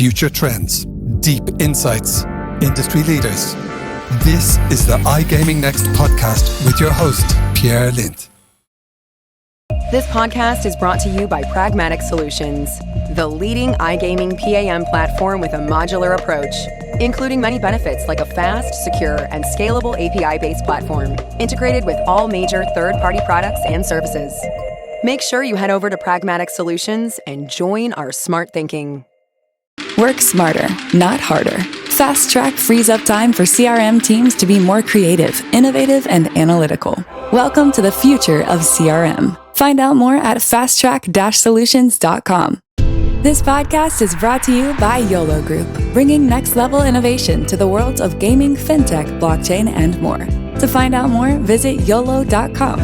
future trends, deep insights, industry leaders. This is the iGaming Next podcast with your host, Pierre Lindh. This podcast is brought to you by Pragmatic Solutions, the leading iGaming PAM platform with a modular approach, including many benefits like a fast, secure, and scalable API-based platform, integrated with all major third-party products and services. Make sure you head over to Pragmatic Solutions and join our smart thinking. Work smarter, not harder. Fast Track frees up time for CRM teams to be more creative, innovative, and analytical. Welcome to the future of CRM. Find out more at fasttrack-solutions.com. This podcast is brought to you by YOLO Group, bringing next-level innovation to the worlds of gaming, fintech, blockchain, and more. To find out more, visit YOLO.com.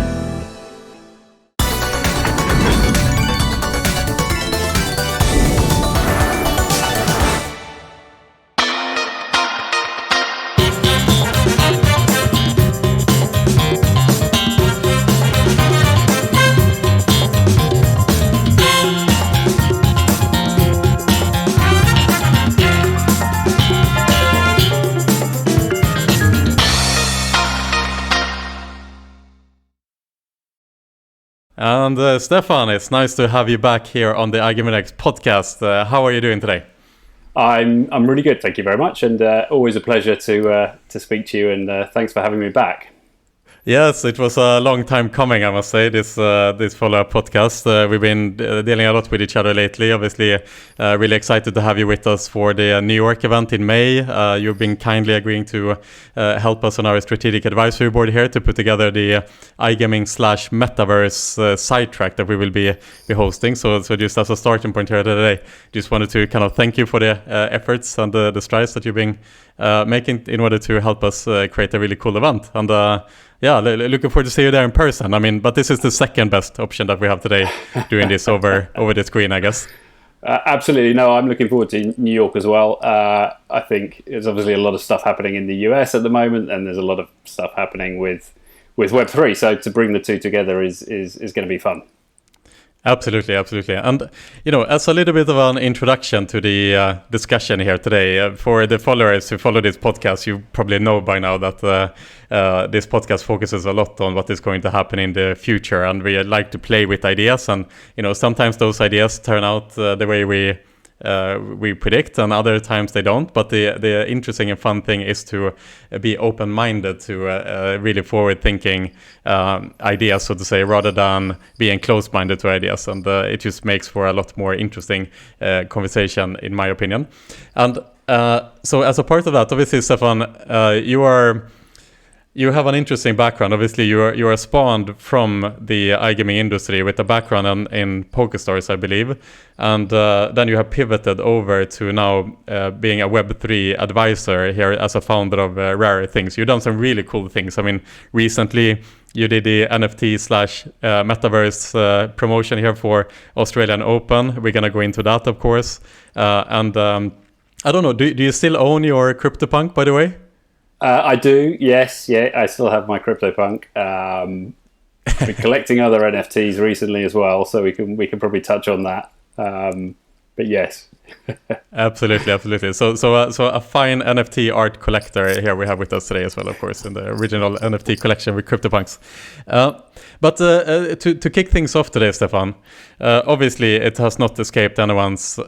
And Stefan, it's nice to have you back here on the iGaming Next podcast. How are you doing today? I'm really good, thank you very much, and always a pleasure to speak to you. And thanks for having me back. Yes, it was a long time coming, I must say, this follow-up podcast. We've been dealing a lot with each other lately. Obviously, really excited to have you with us for the New York event in May. You've been kindly agreeing to help us on our strategic advisory board here to put together the iGaming/Metaverse sidetrack that we will be hosting. So just as a starting point here today, just wanted to kind of thank you for the efforts and the strides that you've been making in order to help us create a really cool event. And yeah, looking forward to see you there in person. I mean, but this is the second best option that we have today, doing this over the screen, I guess. Absolutely. No, I'm looking forward to New York as well. I think there's obviously a lot of stuff happening in the US at the moment, and there's a lot of stuff happening with Web3. So to bring the two together is going to be fun. Absolutely. And, as a little bit of an introduction to the discussion here today, for the followers who follow this podcast, you probably know by now that this podcast focuses a lot on what is going to happen in the future. And we like to play with ideas. And, sometimes those ideas turn out the way we predict, and other times they don't. But the interesting and fun thing is to be open-minded to really forward-thinking ideas, so to say, rather than being closed-minded to ideas. And it just makes for a lot more interesting conversation, in my opinion. And so as a part of that, obviously, Stefan, you have an interesting background. Obviously, you are spawned from the iGaming industry with a background in PokerStars, I believe. And then you have pivoted over to now being a Web3 advisor here as a founder of RarerThings. You've done some really cool things. I mean, recently you did the NFT/Metaverse promotion here for Australian Open. We're going to go into that, of course. And I don't know, do you still own your CryptoPunk, by the way? I do, yes. Yeah, I still have my CryptoPunk. Been collecting other NFTs recently as well, so we can probably touch on that. But yes. Absolutely. So a fine NFT art collector here we have with us today as well, of course, in the original NFT collection with CryptoPunks. But to kick things off today, Stefan, obviously it has not escaped anyone's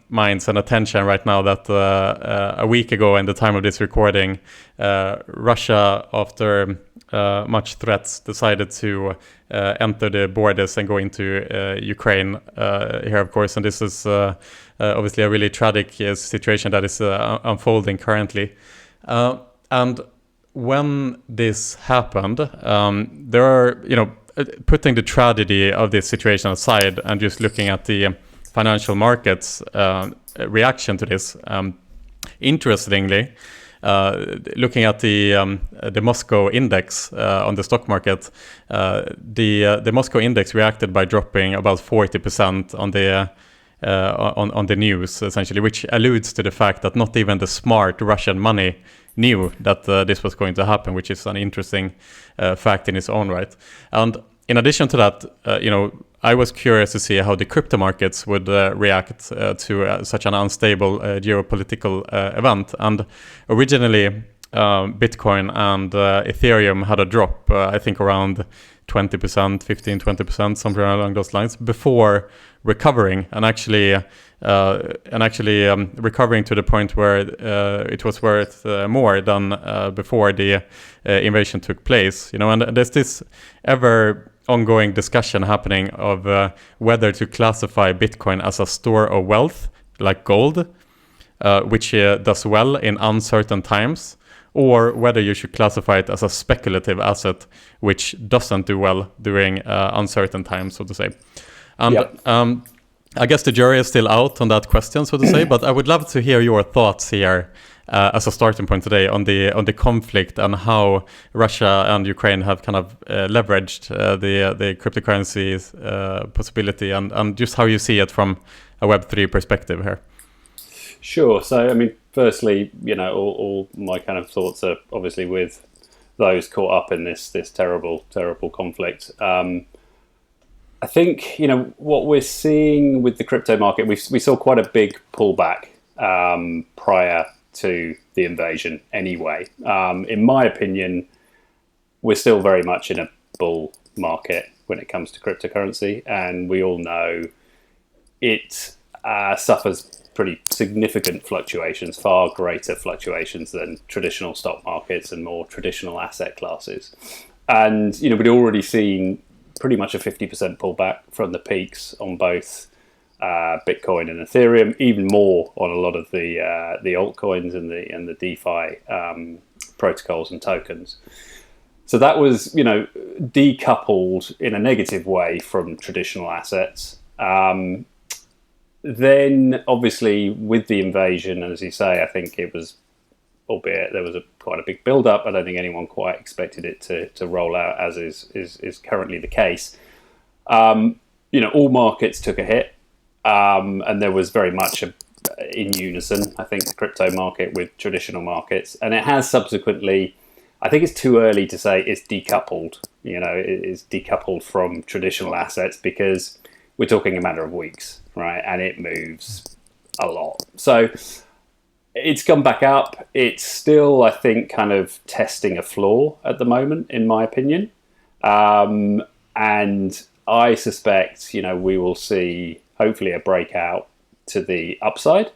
minds and attention right now that a week ago, in the time of this recording, Russia, after much threats, decided to enter the borders and go into Ukraine here, of course. And this is obviously a really tragic situation that is unfolding currently. And when this happened, there are, putting the tragedy of this situation aside and just looking at the financial markets reaction to this, interestingly, looking at the Moscow index on the stock market, the Moscow index reacted by dropping about 40% on the news, essentially, which alludes to the fact that not even the smart Russian money knew that this was going to happen, which is an interesting fact in its own right. And in addition to that, I was curious to see how the crypto markets would react to such an unstable geopolitical event. And originally, Bitcoin and Ethereum had a drop, I think around 20%, 15-20%, something along those lines, before recovering and actually recovering to the point where it was worth more than before the invasion took place. And there's this ever ongoing discussion happening of whether to classify Bitcoin as a store of wealth, like gold, which does well in uncertain times, or whether you should classify it as a speculative asset, which doesn't do well during uncertain times, so to say. And I guess the jury is still out on that question, so to say, but I would love to hear your thoughts here as a starting point today on the conflict and how Russia and Ukraine have kind of leveraged the cryptocurrency's possibility, and just how you see it from a Web3 perspective here. Sure. So, I mean, firstly, all my kind of thoughts are obviously with those caught up in this terrible conflict. I think, what we're seeing with the crypto market, we saw quite a big pullback prior to the invasion anyway. In my opinion, we're still very much in a bull market when it comes to cryptocurrency, and we all know it suffers pretty significant fluctuations, far greater fluctuations than traditional stock markets and more traditional asset classes. And, we'd already seen pretty much a 50% pullback from the peaks on both Bitcoin and Ethereum, even more on a lot of the altcoins and the DeFi protocols and tokens. So that was, decoupled in a negative way from traditional assets. Then, obviously, with the invasion, and as you say, I think it was, albeit there was quite a big build-up, I don't think anyone quite expected it to roll out as is currently the case. All markets took a hit, and there was very much in unison, I think, the crypto market with traditional markets. And it has subsequently, I think it's too early to say it's decoupled, it's decoupled from traditional assets, because we're talking a matter of weeks, right? And it moves a lot. So it's gone back up. It's still, I think, kind of testing a floor at the moment, in my opinion. And I suspect, we will see hopefully a breakout to the upside,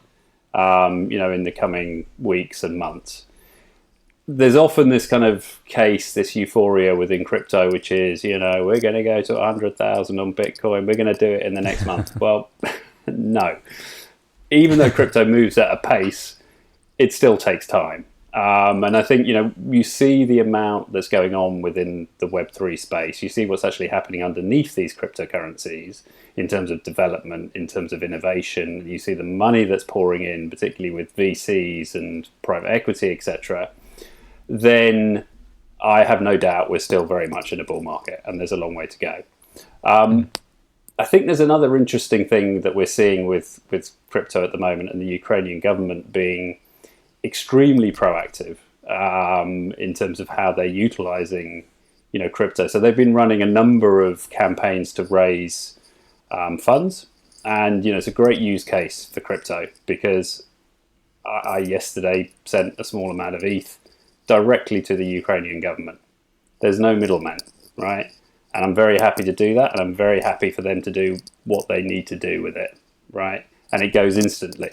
in the coming weeks and months. There's often this kind of case, this euphoria within crypto, which is, we're going to go to 100,000 on Bitcoin. We're going to do it in the next month. Well, no. Even though crypto moves at a pace, it still takes time. And I think, you see the amount that's going on within the Web3 space. You see what's actually happening underneath these cryptocurrencies in terms of development, in terms of innovation. You see the money that's pouring in, particularly with VCs and private equity, etc. Then I have no doubt we're still very much in a bull market, and there's a long way to go. I think there's another interesting thing that we're seeing with crypto at the moment, and the Ukrainian government being extremely proactive in terms of how they're utilizing, crypto. So they've been running a number of campaigns to raise funds, and it's a great use case for crypto, because I yesterday sent a small amount of ETH directly to the Ukrainian government. There's no middleman, right? And I'm very happy to do that, and I'm very happy for them to do what they need to do with it, right? And it goes instantly.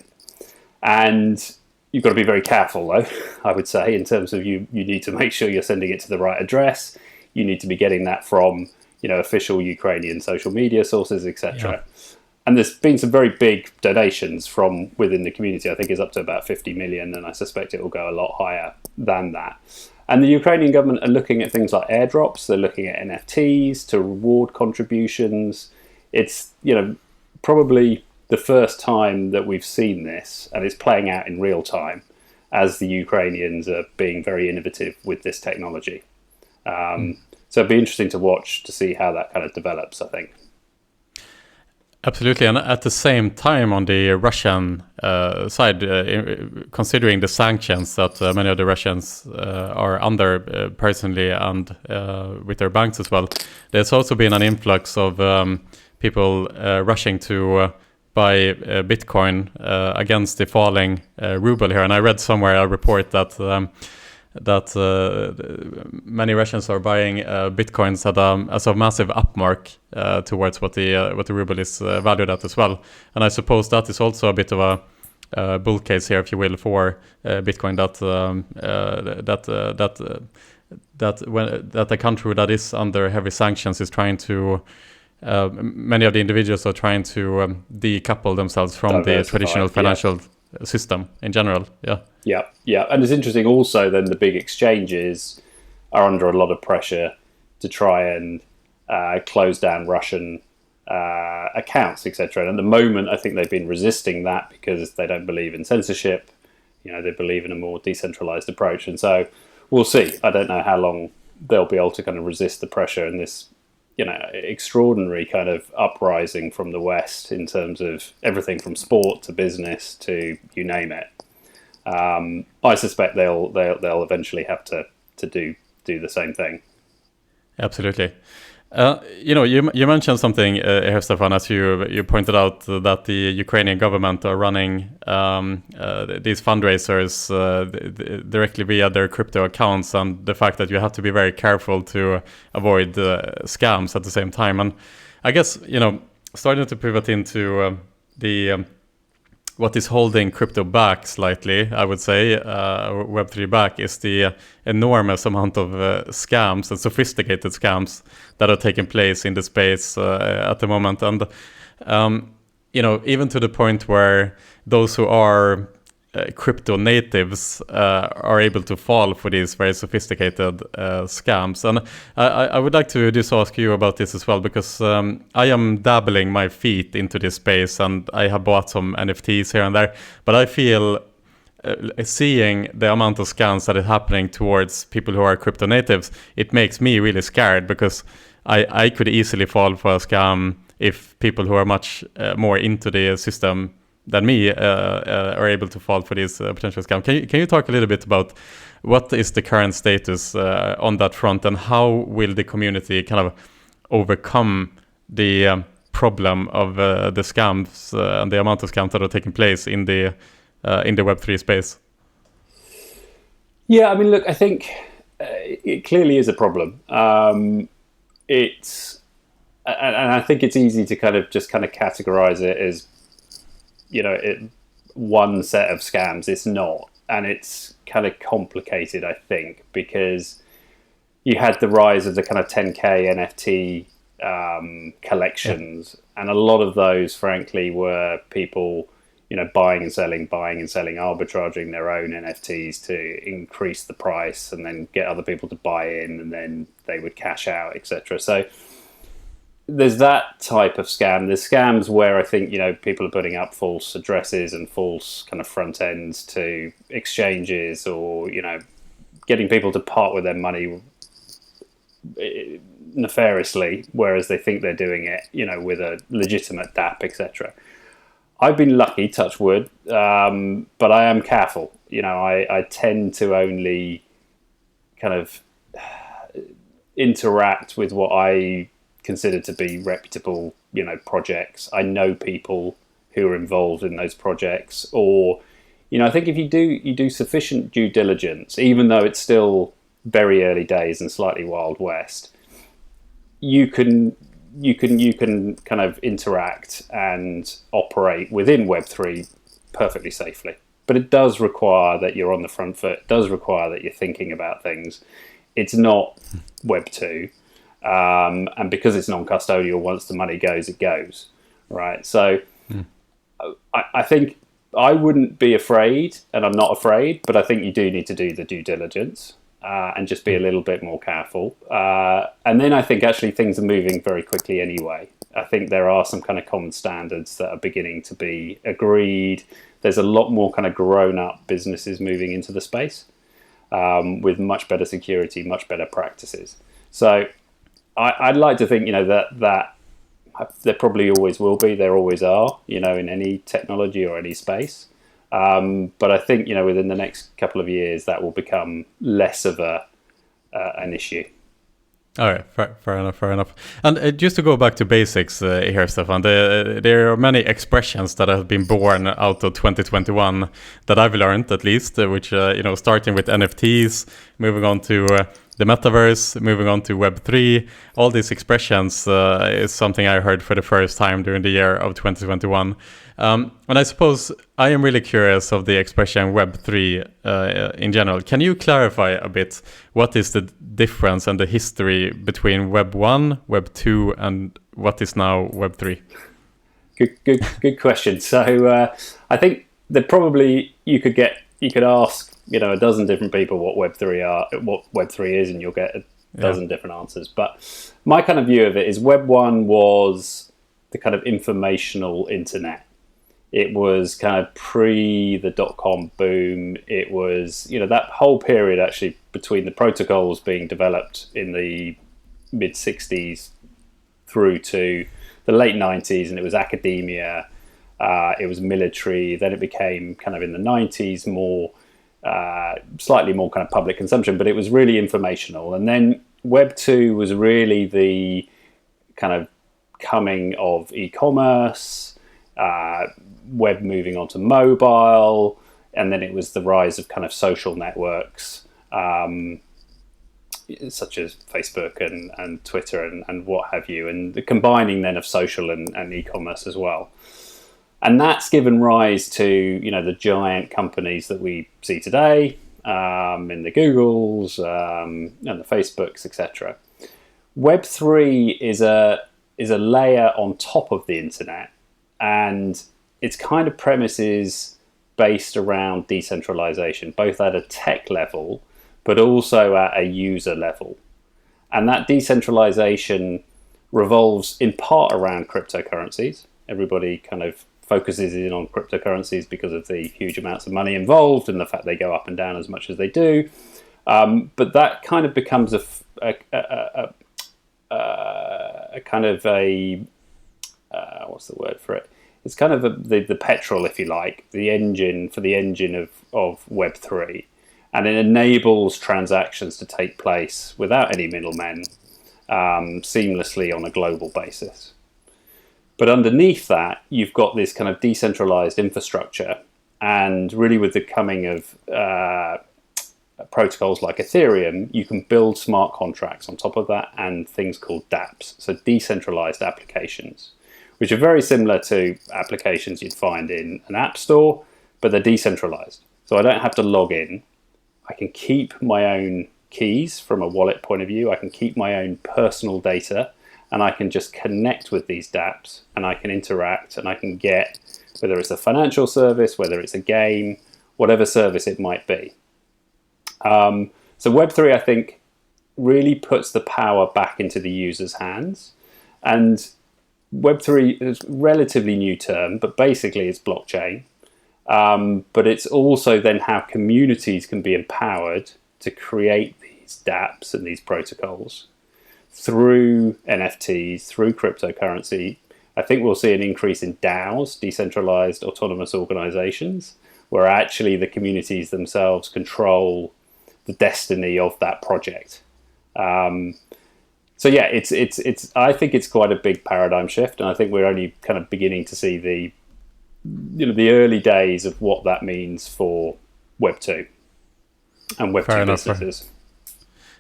And you've got to be very careful, though, I would say, in terms of you need to make sure you're sending it to the right address. You need to be getting that from, official Ukrainian social media sources, etc. Yeah. And there's been some very big donations from within the community. I think it's up to about 50 million, and I suspect it will go a lot higher than that. And the Ukrainian government are looking at things like airdrops. They're looking at NFTs to reward contributions. It's, probably the first time that we've seen this, and it's playing out in real time as the Ukrainians are being very innovative with this technology. So it'd be interesting to watch to see how that kind of develops, I think. Absolutely, and at the same time, on the Russian side, considering the sanctions that many of the Russians are under personally and with their banks as well, there's also been an influx of people rushing to buy Bitcoin against the falling ruble here. And I read somewhere a report that many Russians are buying Bitcoins as a massive upmark towards what the ruble is valued at as well. And I suppose that is also a bit of a bull case here, if you will, for Bitcoin, that a country that is under heavy sanctions is trying to many of the individuals are trying to decouple themselves from the traditional financial system in general. Yeah, and it's interesting also then the big exchanges are under a lot of pressure to try and close down Russian accounts, etc. And at the moment, I think they've been resisting that because they don't believe in censorship. They believe in a more decentralized approach. And so we'll see. I don't know how long they'll be able to kind of resist the pressure in this, extraordinary kind of uprising from the West in terms of everything from sport to business to you name it. I suspect they'll eventually have to do the same thing. Absolutely. You mentioned something here, Stefan, as you pointed out that the Ukrainian government are running these fundraisers directly via their crypto accounts, and the fact that you have to be very careful to avoid scams at the same time. And I guess, starting to pivot into what is holding crypto back slightly, I would say, Web3 back, is the enormous amount of scams and sophisticated scams that are taking place in the space at the moment. And, even to the point where those who are crypto natives are able to fall for these very sophisticated scams. And I would like to just ask you about this as well, because I am dabbling my feet into this space and I have bought some NFTs here and there, but I feel seeing the amount of scams that is happening towards people who are crypto natives, it makes me really scared, because I could easily fall for a scam if people who are much more into the system than me are able to fall for these potential scams. Can you talk a little bit about what is the current status on that front, and how will the community kind of overcome the problem of the scams and the amount of scams that are taking place in the Web3 space? Yeah, I mean, look, I think it clearly is a problem. And I think it's easy to kind of categorize it as one set of scams. It's not, and it's kind of complicated, I think, because you had the rise of the kind of 10K NFT collections, and a lot of those, frankly, were people buying and selling, arbitraging their own NFTs to increase the price and then get other people to buy in, and then they would cash out, etc. So there's that type of scam. There's scams where I think, people are putting up false addresses and false kind of front ends to exchanges, or, getting people to part with their money nefariously, whereas they think they're doing it, with a legitimate dapp, etc. I've been lucky, touch wood, but I am careful. I tend to only kind of interact with what I consider to be reputable, projects. I know people who are involved in those projects, or, I think if you do sufficient due diligence, even though it's still very early days and slightly Wild West, you can kind of interact and operate within Web3 perfectly safely. But it does require that you're on the front foot. It does require that you're thinking about things. It's not Web2. And because it's non-custodial, once the money goes, it goes, right? So I think I wouldn't be afraid, and I'm not afraid, but I think you do need to do the due diligence and just be a little bit more careful. And then I think actually things are moving very quickly anyway. I think there are some kind of common standards that are beginning to be agreed. There's a lot more kind of grown-up businesses moving into the space with much better security, much better practices. So I'd like to think, that there probably always will be, there always are, in any technology or any space. But I think, within the next couple of years, that will become less of an issue. All right, fair enough. And just to go back to basics here, Stefan, there are many expressions that have been born out of 2021 that I've learned, at least, which, starting with NFTs, moving on to the Metaverse, moving on to Web3. All these expressions is something I heard for the first time during the year of 2021. And I suppose I am really curious of the expression Web3 in general. Can you clarify a bit what is the difference and the history between Web 1, Web 2, and what is now Web 3? Good question. So I think that probably you could ask a dozen different people what Web3 is, and you'll get a dozen different answers. But my kind of view of it is Web 1 was the kind of informational internet. It was kind of pre the dot-com boom. It was, that whole period actually between the protocols being developed in the mid-60s through to the late 90s, and it was academia, it was military, then it became kind of in the 90s more, slightly more kind of public consumption, but it was really informational. And then Web 2 was really the kind of coming of e-commerce, web moving onto mobile, and then it was the rise of kind of social networks, such as Facebook and Twitter and what have you, and the combining then of social and e-commerce as well. And that's given rise to, the giant companies that we see today, in the Googles, and the Facebooks, etc. Web3 is a layer on top of the internet, and its kind of premise is based around decentralization, both at a tech level, but also at a user level. And that decentralization revolves in part around cryptocurrencies. Everybody kind of focuses in on cryptocurrencies because of the huge amounts of money involved and the fact they go up and down as much as they do. But that kind of becomes a kind of a what's the word for it? It's kind of the petrol, if you like, the engine of Web3. And it enables transactions to take place without any middlemen, seamlessly on a global basis. But underneath that, you've got this kind of decentralized infrastructure. And really with the coming of protocols like Ethereum, you can build smart contracts on top of that and things called dapps, so decentralized applications, which are very similar to applications you'd find in an app store, but they're decentralized. So I don't have to log in. I can keep my own keys from a wallet point of view. I can keep my own personal data, and I can just connect with these dapps, and I can interact, and I can get, whether it's a financial service, whether it's a game, whatever service it might be. So Web3, I think, really puts the power back into the user's hands. And Web3 is a relatively new term, but basically it's blockchain. But it's also then how communities can be empowered to create these dapps and these protocols through NFTs, through cryptocurrency. I think we'll see an increase in DAOs, decentralized autonomous organizations, where actually the communities themselves control the destiny of that project. So yeah, it's. I think it's quite a big paradigm shift, and I think we're only kind of beginning to see the early days of what that means for Web 2 and Web 2 businesses.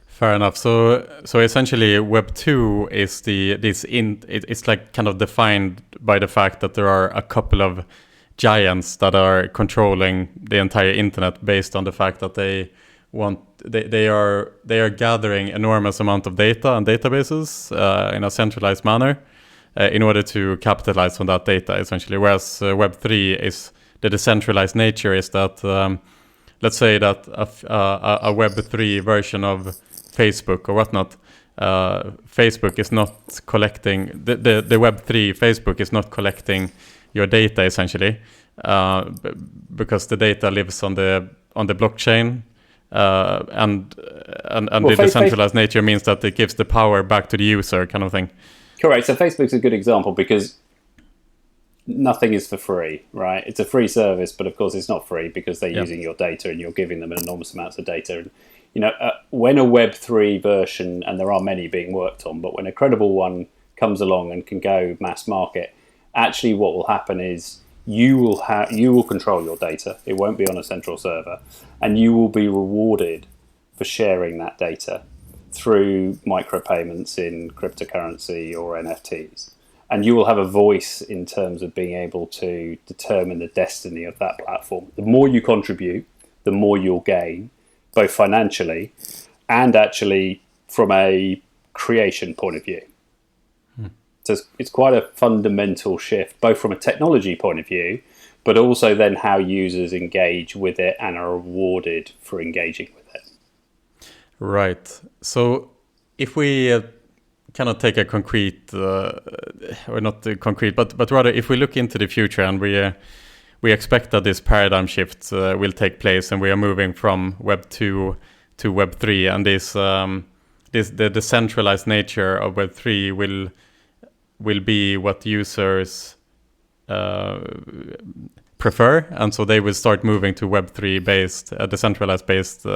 Fair enough. So essentially, Web 2 is it's like kind of defined by the fact that there are a couple of giants that are controlling the entire internet based on the fact that they are gathering enormous amount of data and databases in a centralized manner in order to capitalize on that data, essentially. Whereas Web3 is the decentralized nature is that let's say that a Web3 version of Facebook or whatnot, Facebook is not collecting the Web3 Facebook is not collecting your data, essentially, because the data lives on the blockchain. And the decentralized nature means that it gives the power back to the user, kind of thing. Correct. So Facebook's a good example because nothing is for free, right? It's a free service, but of course it's not free because they're using your data and you're giving them enormous amounts of data. And when a Web3 version, and there are many being worked on, but when a credible one comes along and can go mass market, actually what will happen is you will control your data. It won't be on a central server, and you will be rewarded for sharing that data through micropayments in cryptocurrency or NFTs. And you will have a voice in terms of being able to determine the destiny of that platform. The more you contribute, the more you'll gain, both financially and actually from a creation point of view. So it's quite a fundamental shift, both from a technology point of view, but also then how users engage with it and are rewarded for engaging with it. Right. So if we cannot take a concrete, or not concrete, but rather if we look into the future and we expect that this paradigm shift will take place and we are moving from Web 2 to Web 3, and the decentralized nature of Web 3 will be what users prefer, and so they will start moving to Web 3 based, decentralized based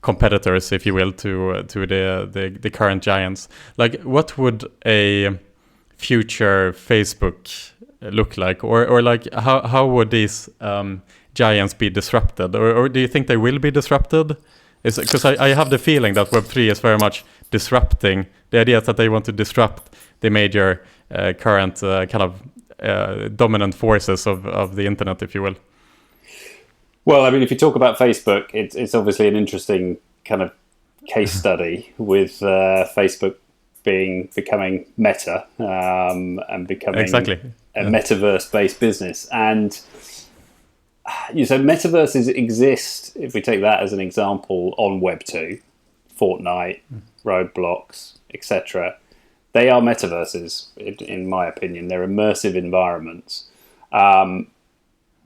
competitors, if you will, to the current giants. Like, what would a future Facebook look like, or like how would these giants be disrupted, or do you think they will be disrupted? Is because I have the feeling that Web 3 is very much disrupting. The idea is that they want to disrupt the major current kind of dominant forces of the internet, if you will. Well, I mean, if you talk about Facebook, it's obviously an interesting kind of case study with Facebook becoming Meta and becoming exactly a metaverse-based business. And so metaverses exist, if we take that as an example, on Web 2, Fortnite, Roblox, etc. They are metaverses, in my opinion. They're immersive environments.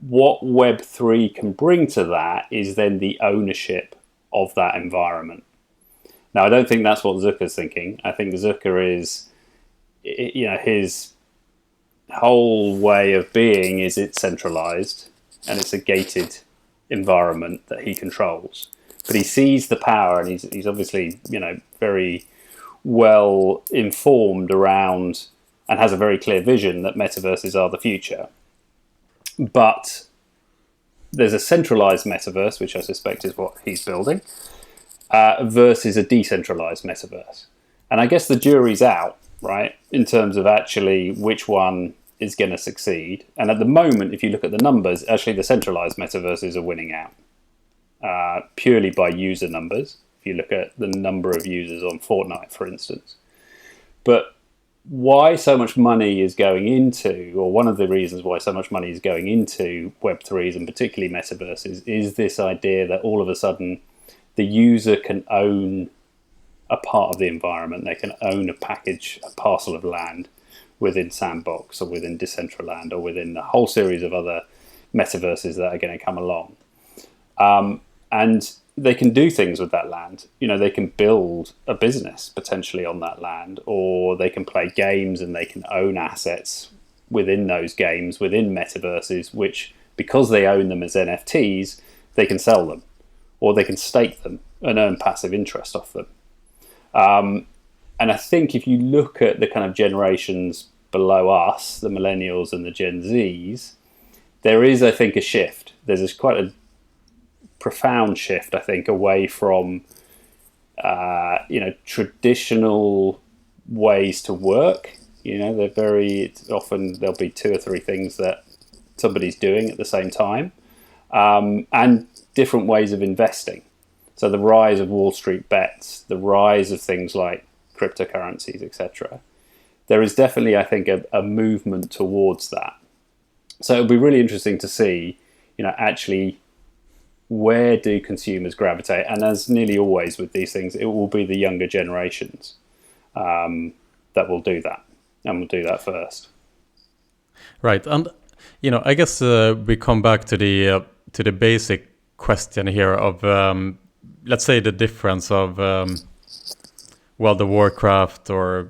What Web 3 can bring to that is then the ownership of that environment. Now, I don't think that's what Zucker's thinking. I think Zucker is, his whole way of being is it's centralized and it's a gated environment that he controls. But he sees the power, and he's obviously, very well informed around and has a very clear vision that metaverses are the future. But there's a centralized metaverse, which I suspect is what he's building, versus a decentralized metaverse. And I guess the jury's out, right, in terms of actually which one is going to succeed. And at the moment, if you look at the numbers, actually the centralized metaverses are winning out purely by user numbers. If you look at the number of users on Fortnite, for instance. But why so much money is going into, or one of the reasons why so much money is going into Web3s and particularly metaverses, is this idea that all of a sudden the user can own a part of the environment. They can own a parcel of land within Sandbox or within Decentraland or within the whole series of other metaverses that are going to come along. And they can do things with that land. They can build a business potentially on that land, or they can play games and they can own assets within those games, within metaverses, which, because they own them as NFTs, they can sell them, or they can stake them and earn passive interest off them. And I think if you look at the kind of generations below us, the millennials and the Gen Zs, there is, I think, a shift. There's quite a profound shift, I think, away from traditional ways to work. They're very often there'll be 2 or 3 things that somebody's doing at the same time, and different ways of investing. So the rise of Wall Street bets, the rise of things like cryptocurrencies, etc. There is definitely, I think, a movement towards that. So it'll be really interesting to see, actually, where do consumers gravitate? And as nearly always with these things, it will be the younger generations that will do that, and will do that first. Right, and I guess we come back to the basic question here of let's say the difference of World of Warcraft or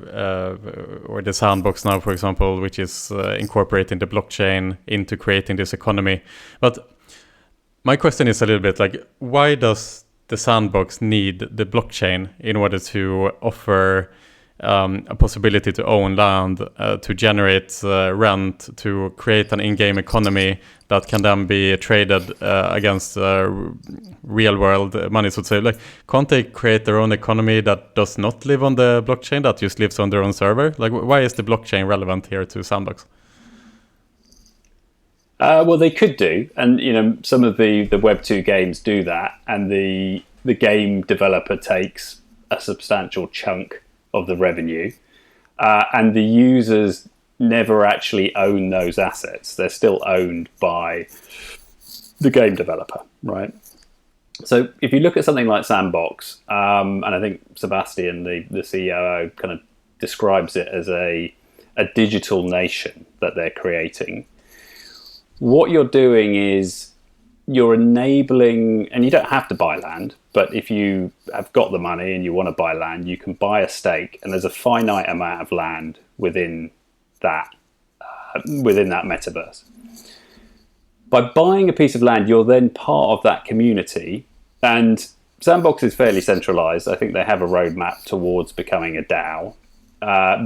the Sandbox now, for example, which is incorporating the blockchain into creating this economy. But my question is a little bit like, why does the sandbox need the blockchain in order to offer a possibility to own land, to generate rent, to create an in-game economy that can then be traded against real-world money, so to say. Like, can't they create their own economy that does not live on the blockchain, that just lives on their own server? Like, why is the blockchain relevant here to Sandbox? Well, they could do, and some of the Web2 games do that, and the game developer takes a substantial chunk of the revenue, and the users never actually own those assets. They're still owned by the game developer, right? So if you look at something like Sandbox, and I think Sebastian, the CEO, kind of describes it as a digital nation that they're creating. What you're doing is you're enabling, and you don't have to buy land, but if you have got the money and you want to buy land, you can buy a stake, and there's a finite amount of land within that metaverse. By buying a piece of land, you're then part of that community, and Sandbox is fairly centralized. I think they have a roadmap towards becoming a DAO,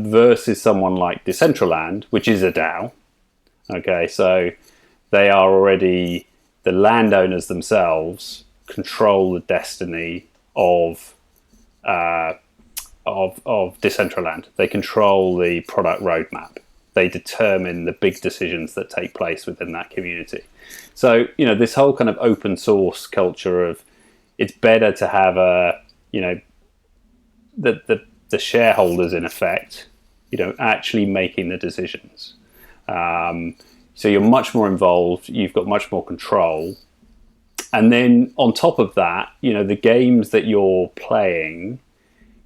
versus someone like Decentraland, which is a DAO. Okay, so they are already, the landowners themselves control the destiny of Decentraland. They control the product roadmap. They determine the big decisions that take place within that community. So, this whole kind of open source culture of, it's better to have the shareholders, in effect, actually making the decisions. So you're much more involved, you've got much more control. And then on top of that, the games that you're playing,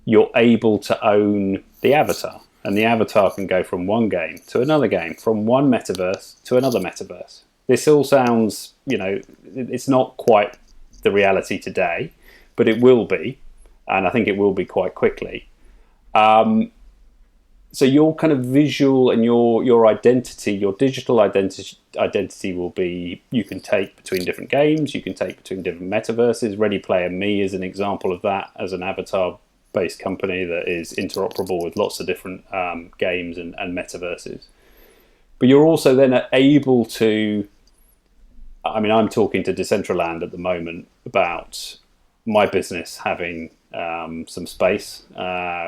you're able to own the avatar. And the avatar can go from one game to another game, from one metaverse to another metaverse. This all sounds, it's not quite the reality today, but it will be. And I think it will be quite quickly. So your kind of visual and your identity, your digital identity will be, you can take between different games, you can take between different metaverses. Ready Player Me is an example of that, as an avatar-based company that is interoperable with lots of different games and metaverses. But you're also then able to, I'm talking to Decentraland at the moment about my business having some space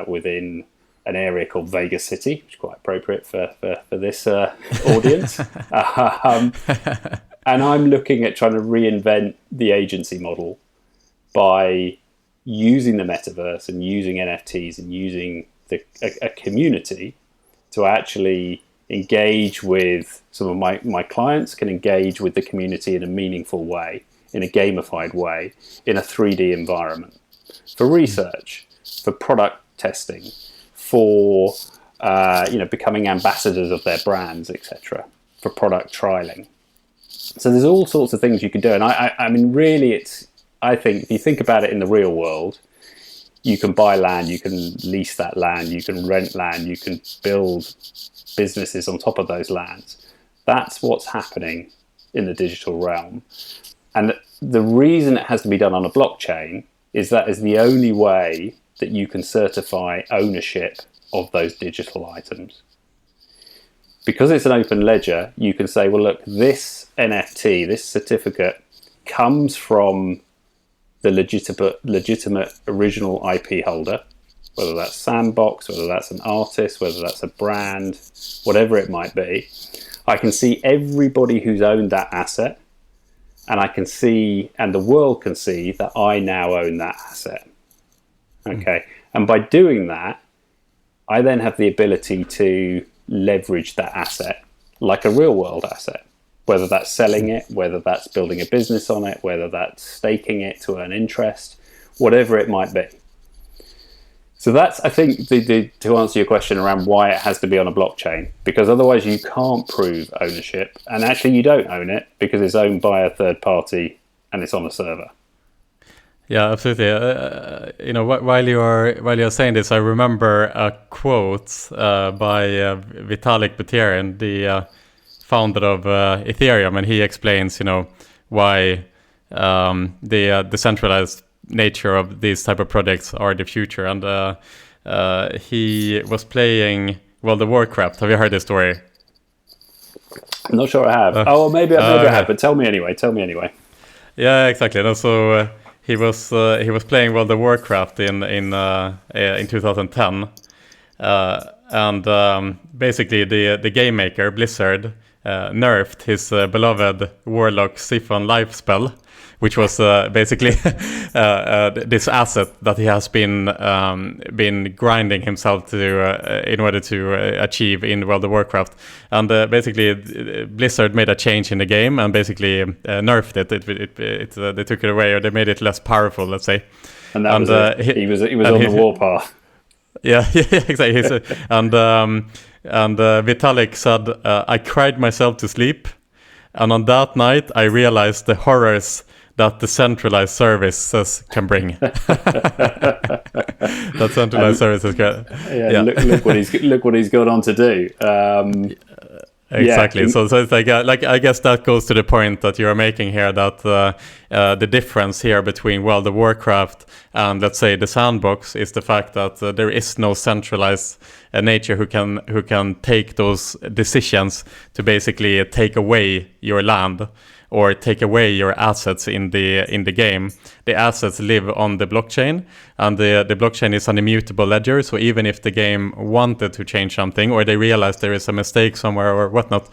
within an area called Vegas City, which is quite appropriate for this audience. And I'm looking at trying to reinvent the agency model by using the metaverse and using NFTs and using a community to actually engage with some of my clients, can engage with the community in a meaningful way, in a gamified way, in a 3D environment, for research, for product testing, for becoming ambassadors of their brands, etc., for product trialing. So there's all sorts of things you can do, and I mean, really, I think if you think about it in the real world, you can buy land, you can lease that land, you can rent land, you can build businesses on top of those lands. That's what's happening in the digital realm, and the reason it has to be done on a blockchain is that is the only way that you can certify ownership of those digital items. Because it's an open ledger, you can say, well, look, this NFT, this certificate, comes from the legitimate original IP holder, whether that's Sandbox, whether that's an artist, whether that's a brand, whatever it might be. I can see everybody who's owned that asset, and I can see, and the world can see, that I now own that asset. Okay, and by doing that, I then have the ability to leverage that asset like a real world asset, whether that's selling it, whether that's building a business on it, whether that's staking it to earn interest, whatever it might be. So that's, I think, to answer your question around why it has to be on a blockchain, because otherwise you can't prove ownership, and actually you don't own it because it's owned by a third party and it's on a server. Yeah, absolutely. While you're saying this, I remember a quote by Vitalik Buterin, the founder of Ethereum, and he explains, why the decentralized nature of these type of projects are the future. And he was playing World of Warcraft. Have you heard this story? I'm not sure I have. Well, maybe I have, but tell me anyway. Yeah, exactly. And so he was playing World of Warcraft in 2010, and basically the game maker Blizzard nerfed his beloved Warlock Siphon life spell, which was basically this asset that he has been grinding himself to in order to achieve in World of Warcraft. And basically, Blizzard made a change in the game and basically nerfed it. They took it away, or they made it less powerful, let's say. And that was it. He was on the warpath. Yeah, exactly. And Vitalik said, "I cried myself to sleep, and on that night I realized the horrors that the centralized services can bring." That centralized services can. Yeah. Look what he's gone on to do. Exactly. So it's like I guess that goes to the point that you are making here, that the difference here between World of Warcraft and, let's say, the sandbox is the fact that there is no centralized nature who can take those decisions to basically take away your land or take away your assets in the game. The assets live on the blockchain, and the blockchain is an immutable ledger. So even if the game wanted to change something, or they realize there is a mistake somewhere or whatnot,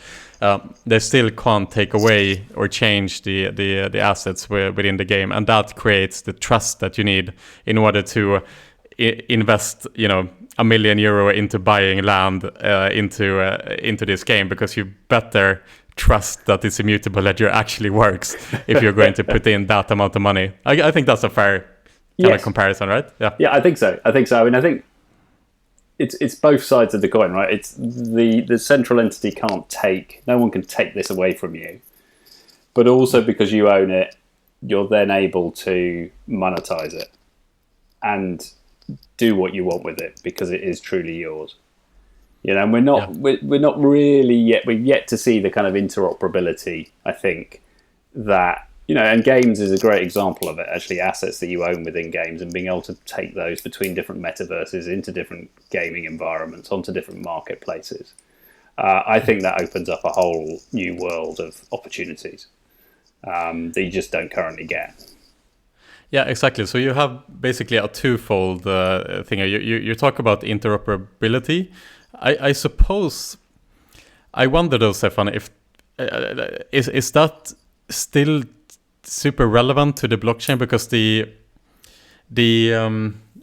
they still can't take away or change the assets within the game, and that creates the trust that you need in order to invest, €1 million into buying land into this game, because you better trust that this immutable ledger actually works if you're going to put in that amount of money. I think that's a fair kind of comparison, right? Yeah, I think so. I mean, I think it's both sides of the coin, right? It's the central entity no one can take this away from you, but also because you own it, you're then able to monetize it and do what you want with it because it is truly yours. And we're not really yet. We've yet to see the kind of interoperability. I think that and games is a great example of it. Actually, assets that you own within games and being able to take those between different metaverses into different gaming environments, onto different marketplaces. I think that opens up a whole new world of opportunities that you just don't currently get. Yeah, exactly. So you have basically a twofold thing. You talk about interoperability. I suppose I wonder though, Stefan, if is that still super relevant to the blockchain, because the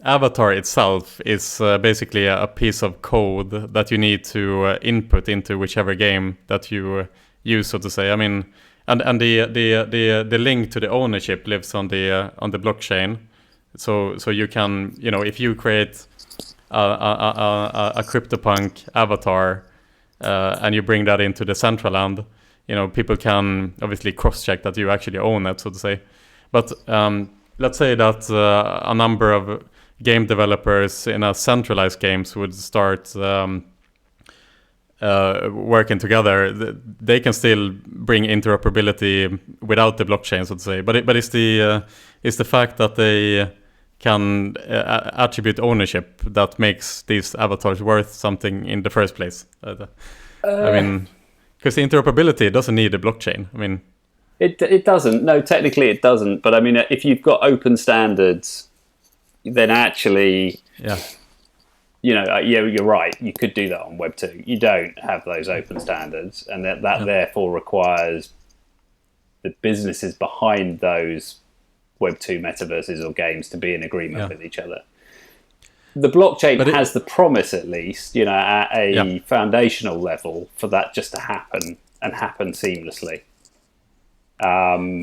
avatar itself is basically a piece of code that you need to input into whichever game that you use, so to say. I mean, and the link to the ownership lives on the blockchain. So you can, if you create a CryptoPunk avatar and you bring that into the central land, people can obviously cross-check that you actually own it, so to say. But let's say that a number of game developers in a centralized games would start working together. They can still bring interoperability without the blockchain, so to say. But it's the fact that they can attribute ownership that makes these avatars worth something in the first place. I mean, because the interoperability doesn't need a blockchain. I mean, it doesn't. No, technically it doesn't. But I mean, if you've got open standards, then actually, you're right. You could do that on Web2. You don't have those open standards, and that therefore requires the businesses behind those Web2 metaverses or games to be in agreement with each other. The blockchain has the promise, at least, at a foundational level, for that just to happen and happen seamlessly.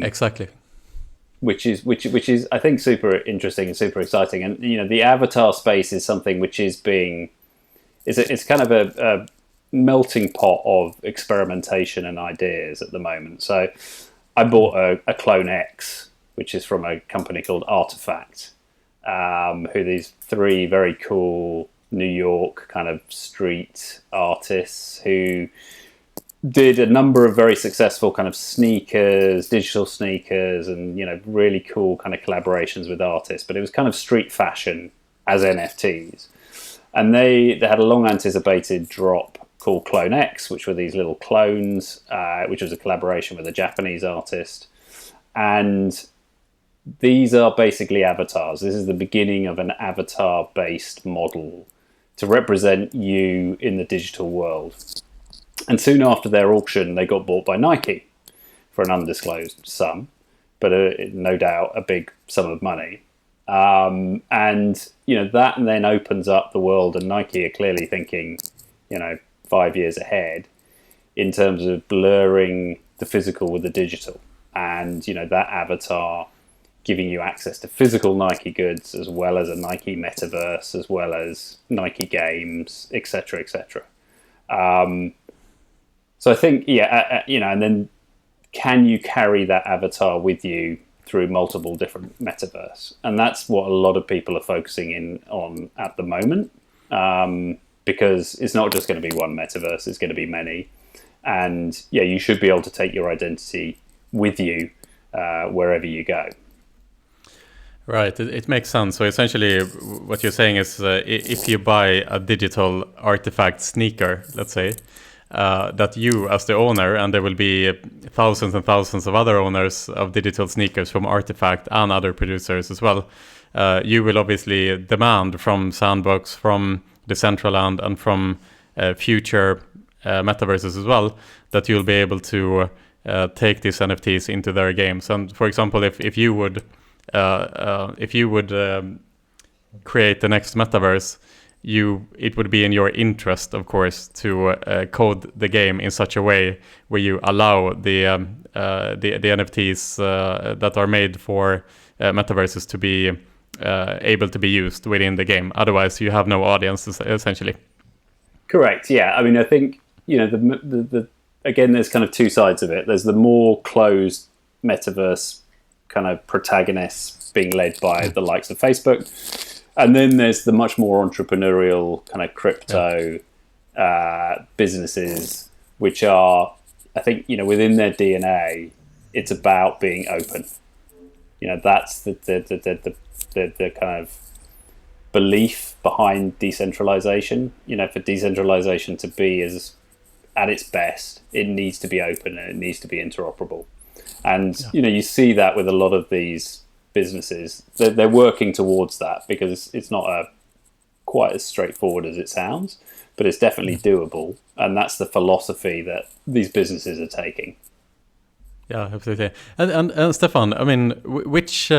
Exactly. Which is I think super interesting and super exciting. And the avatar space is something which is it's kind of a melting pot of experimentation and ideas at the moment. So I bought a Clone X, which is from a company called Artifact, who these 3 very cool New York kind of street artists who did a number of very successful kind of sneakers, digital sneakers, and really cool kind of collaborations with artists. But it was kind of street fashion as NFTs, and they had a long anticipated drop called Clone X, which were these little clones, which was a collaboration with a Japanese artist, and these are basically avatars. This is the beginning of an avatar-based model to represent you in the digital world. And soon after their auction, they got bought by Nike for an undisclosed sum, but no doubt a big sum of money. And that then opens up the world, and Nike are clearly thinking, 5 years ahead in terms of blurring the physical with the digital, and that avatar giving you access to physical Nike goods as well as a Nike Metaverse, as well as Nike games, etc., etc. So I think, and then can you carry that avatar with you through multiple different metaverse? And that's what a lot of people are focusing in on at the moment, because it's not just going to be one metaverse, it's going to be many. And you should be able to take your identity with you wherever you go. Right, it makes sense. So essentially what you're saying is if you buy a digital artifact sneaker, let's say, that you as the owner, and there will be thousands and thousands of other owners of digital sneakers from Artifact and other producers as well, you will obviously demand from Sandbox, from Decentraland, and from future metaverses as well, that you'll be able to take these NFTs into their games. And for example, if you would create the next metaverse, it would be in your interest, of course, to code the game in such a way where you allow the NFTs that are made for metaverses to be able to be used within the game. Otherwise, you have no audience, essentially. Correct. Yeah. I mean, I think again, there's kind of two sides of it. There's the more closed metaverse kind of protagonists being led by the likes of Facebook. And then there's the much more entrepreneurial kind of crypto businesses, which are, I think, within their DNA, it's about being open. That's the kind of belief behind decentralization. For decentralization to be at its best, it needs to be open and it needs to be interoperable. And you see that with a lot of these businesses. They're working towards that, because it's not quite as straightforward as it sounds, but it's definitely doable, and that's the philosophy that these businesses are taking. Yeah, absolutely. And Stefan, I mean, which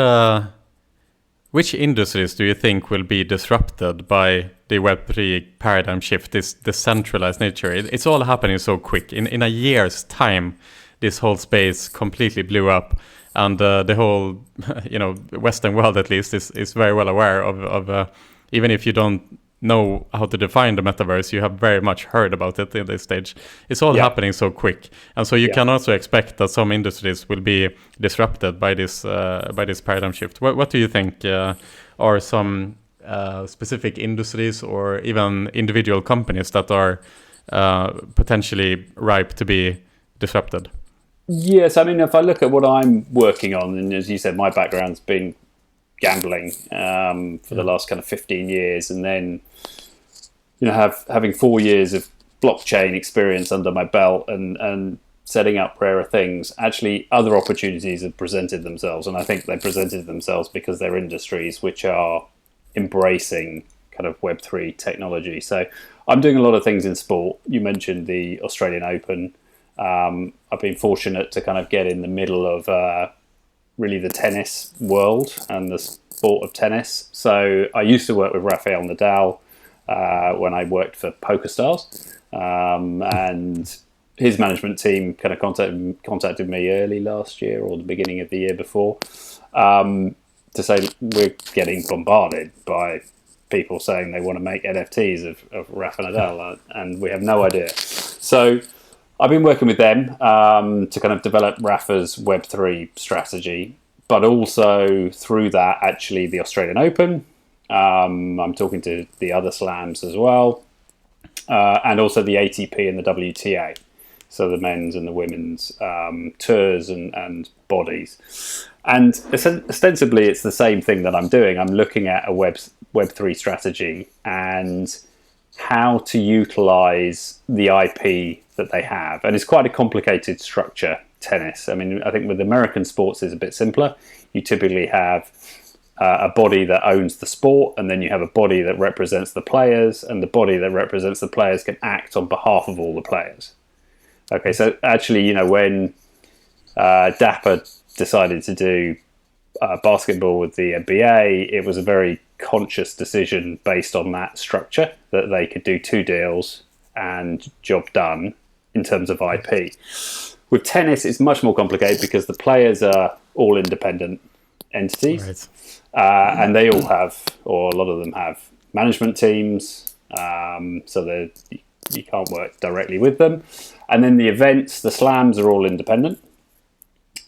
industries do you think will be disrupted by the Web3 paradigm shift, this decentralized nature? It's all happening so quick. In a year's time, this whole space completely blew up. And the whole, Western world at least is very well aware of even if you don't know how to define the metaverse, you have very much heard about it in this stage. It's all happening so quick, and so you can also expect that some industries will be disrupted by this paradigm shift. What do you think are some specific industries or even individual companies that are potentially ripe to be disrupted? Yes, I mean, if I look at what I'm working on, and as you said, my background's been gambling for the last kind of 15 years, and then having 4 years of blockchain experience under my belt and setting up RarerThings, actually other opportunities have presented themselves, and I think they presented themselves because they're industries which are embracing kind of Web3 technology. So I'm doing a lot of things in sport. You mentioned the Australian Open. I've been fortunate to kind of get in the middle of really the tennis world and the sport of tennis. So I used to work with Rafael Nadal when I worked for PokerStars, and his management team kind of contacted me early last year or the beginning of the year before to say we're getting bombarded by people saying they want to make NFTs of Rafa Nadal, and we have no idea. So I've been working with them to kind of develop Rafa's Web3 strategy, but also through that, actually, the Australian Open. I'm talking to the other slams as well, and also the ATP and the WTA. So the men's and the women's tours and bodies. And ostensibly, it's the same thing that I'm doing. I'm looking at a Web3 strategy and how to utilize the IP that they have. And it's quite a complicated structure, tennis. I mean, I think with American sports, it's a bit simpler. You typically have a body that owns the sport, and then you have a body that represents the players, and the body that represents the players can act on behalf of all the players. Okay, so actually, when dapp decided to do basketball with the NBA, it was a very conscious decision based on that structure, that they could do 2 deals and job done in terms of IP. With tennis, it's much more complicated because the players are all independent entities. Right. And they all have, or a lot of them have, management teams, so you can't work directly with them. And then the events, the slams, are all independent.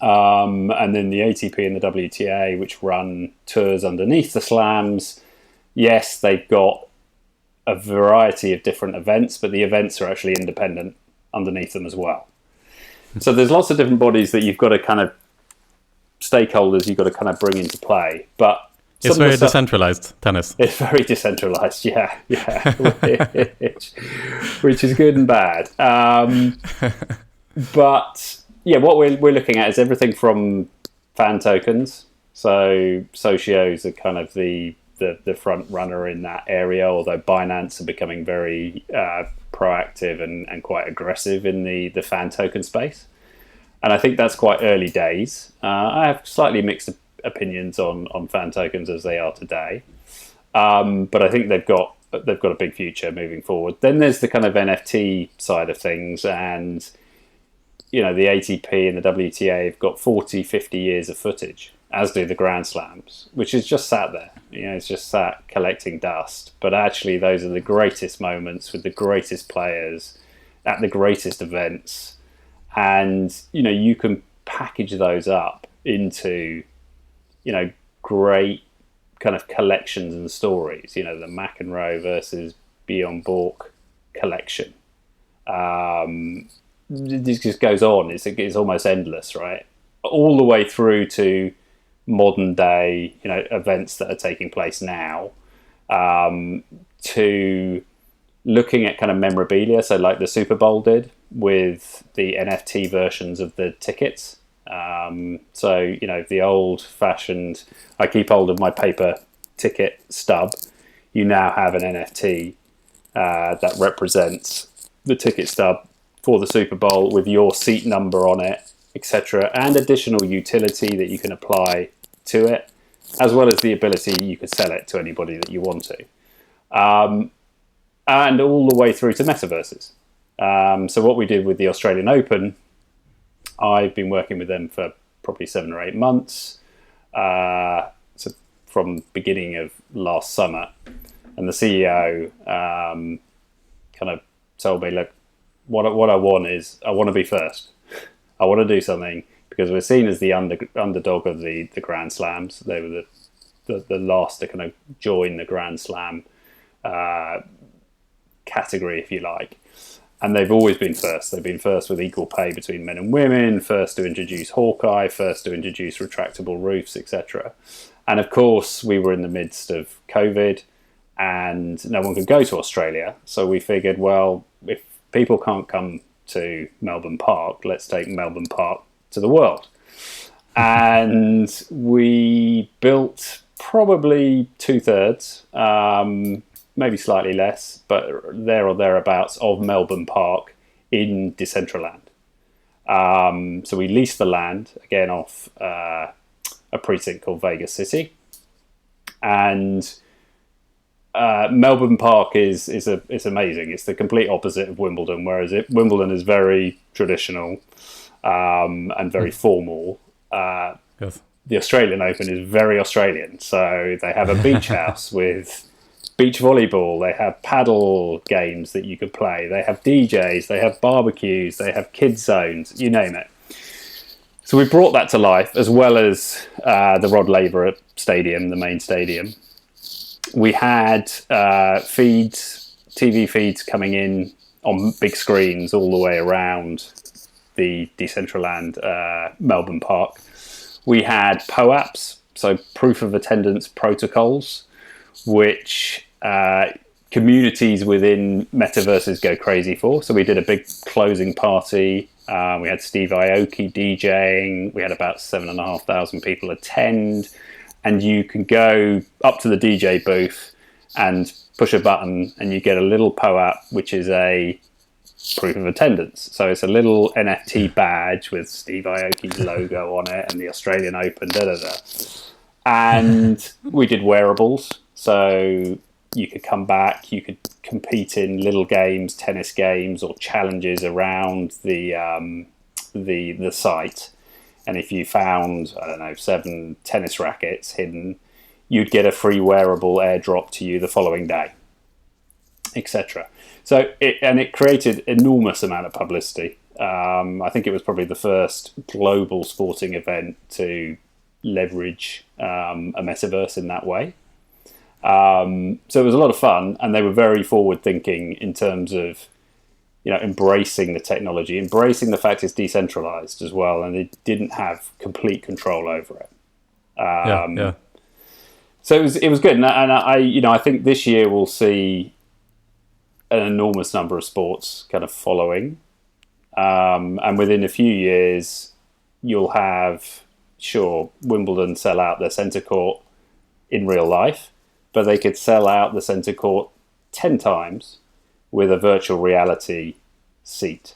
And then the ATP and the WTA, which run tours underneath the slams, yes, they've got a variety of different events, but the events are actually independent underneath them as well. So there's lots of different bodies that you've got to kind of, stakeholders you've got to kind of bring into play. But it's very decentralized, tennis. It's very decentralized, yeah. which is good and bad. But yeah, what we're looking at is everything from fan tokens. So socios are kind of the front runner in that area, although Binance are becoming very proactive and quite aggressive in the fan token space. And I think that's quite early days. I have slightly mixed opinions on fan tokens as they are today, but I think they've got a big future moving forward. Then there's the kind of NFT side of things, and the ATP and the WTA have got 40, 50 years of footage, as do the Grand Slams, which is just sat there. It's just sat collecting dust. But actually, those are the greatest moments with the greatest players at the greatest events. And, you can package those up into, great kind of collections and stories. The McEnroe versus Bjorn Borg collection. This just goes on. It's almost endless, right? All the way through to modern day, events that are taking place now, to looking at kind of memorabilia. So like the Super Bowl did with the NFT versions of the tickets. So, the old fashioned, I keep hold of my paper ticket stub. You now have an NFT that represents the ticket stub for the Super Bowl with your seat number on it, etc., and additional utility that you can apply to it, as well as the ability you could sell it to anybody that you want to, and all the way through to metaverses. So what we did with the Australian Open, I've been working with them for probably 7 or 8 months, so from beginning of last summer, and the CEO kind of told me, look, what I want is, I want to be first. I want to do something, because we're seen as the underdog of the Grand Slams. They were the last to kind of join the Grand Slam category, if you like. And they've always been first. They've been first with equal pay between men and women, first to introduce Hawkeye, first to introduce retractable roofs, etc. And of course, we were in the midst of COVID and no one could go to Australia. So we figured, well, if people can't come to Melbourne Park, let's take Melbourne Park to the world. And we built probably 2/3, maybe slightly less, but there or thereabouts, of Melbourne Park in Decentraland. So we leased the land, again, off a precinct called Vegas City. And Melbourne Park is amazing. It's the complete opposite of Wimbledon, whereas Wimbledon is very traditional and very formal. Yes. The Australian Open is very Australian. So they have a beach house with beach volleyball. They have paddle games that you can play. They have DJs. They have barbecues. They have kids zones. You name it. So we brought that to life, as well as the Rod Laver Stadium, the main stadium. We had TV feeds coming in on big screens all the way around the Decentraland Melbourne Park. We had POAPs, so proof of attendance protocols, which communities within metaverses go crazy for. So we did a big closing party. We had Steve Aoki DJing. We had about 7,500 people attend. And you can go up to the DJ booth and push a button and you get a little POAP, which is a proof of attendance. So it's a little NFT badge with Steve Aoki's logo on it and the Australian Open, And we did wearables. So you could come back, you could compete in little games, tennis games, or challenges around the site. And if you found, 7 tennis rackets hidden, you'd get a free wearable airdrop to you the following day, etc. So it created enormous amount of publicity. I think it was probably the first global sporting event to leverage a metaverse in that way. So it was a lot of fun, and they were very forward thinking in terms of, embracing the technology, embracing the fact it's decentralized as well, and they didn't have complete control over it. So it was good, and I think this year we'll see an enormous number of sports kind of following, and within a few years you'll have Wimbledon sell out their centre court in real life, but they could sell out the centre court 10 times with a virtual reality seat,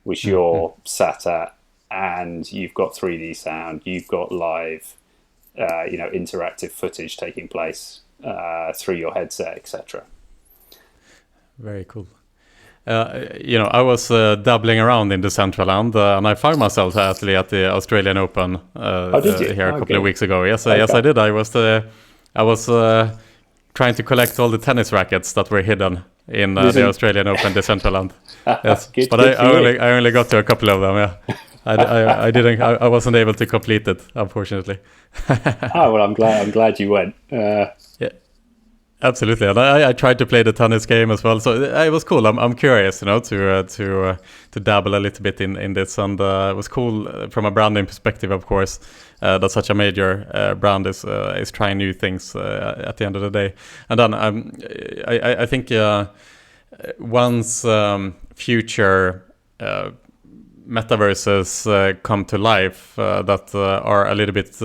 which you're sat at, and you've got 3D sound, you've got live, interactive footage taking place through your headset, etc. Very cool. I was dabbling around in Decentraland, and I found myself actually at the Australian Open here a couple of weeks ago. Yes, I did. I was trying to collect all the tennis rackets that were hidden in the Australian Open Decentraland. Yes, but I only got to a couple of them. Yeah, I didn't. I wasn't able to complete it, unfortunately. Well, I'm glad you went. Yeah, absolutely. And I tried to play the tennis game as well, so it was cool. I'm curious, to dabble a little bit in this, and it was cool from a branding perspective, of course. That such a major brand is trying new things at the end of the day. And then I think once future metaverses come to life that are a little bit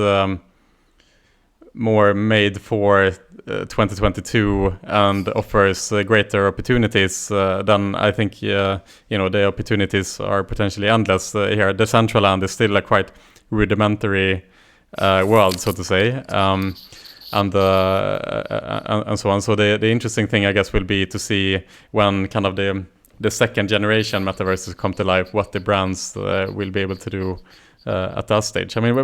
more made for 2022 and offers greater opportunities, then I think the opportunities are potentially endless. Here, Decentraland is still a quite rudimentary world, so to say, and so on. So the interesting thing, I guess, will be to see when kind of the second generation metaverses come to life, what the brands will be able to do at that stage. I mean,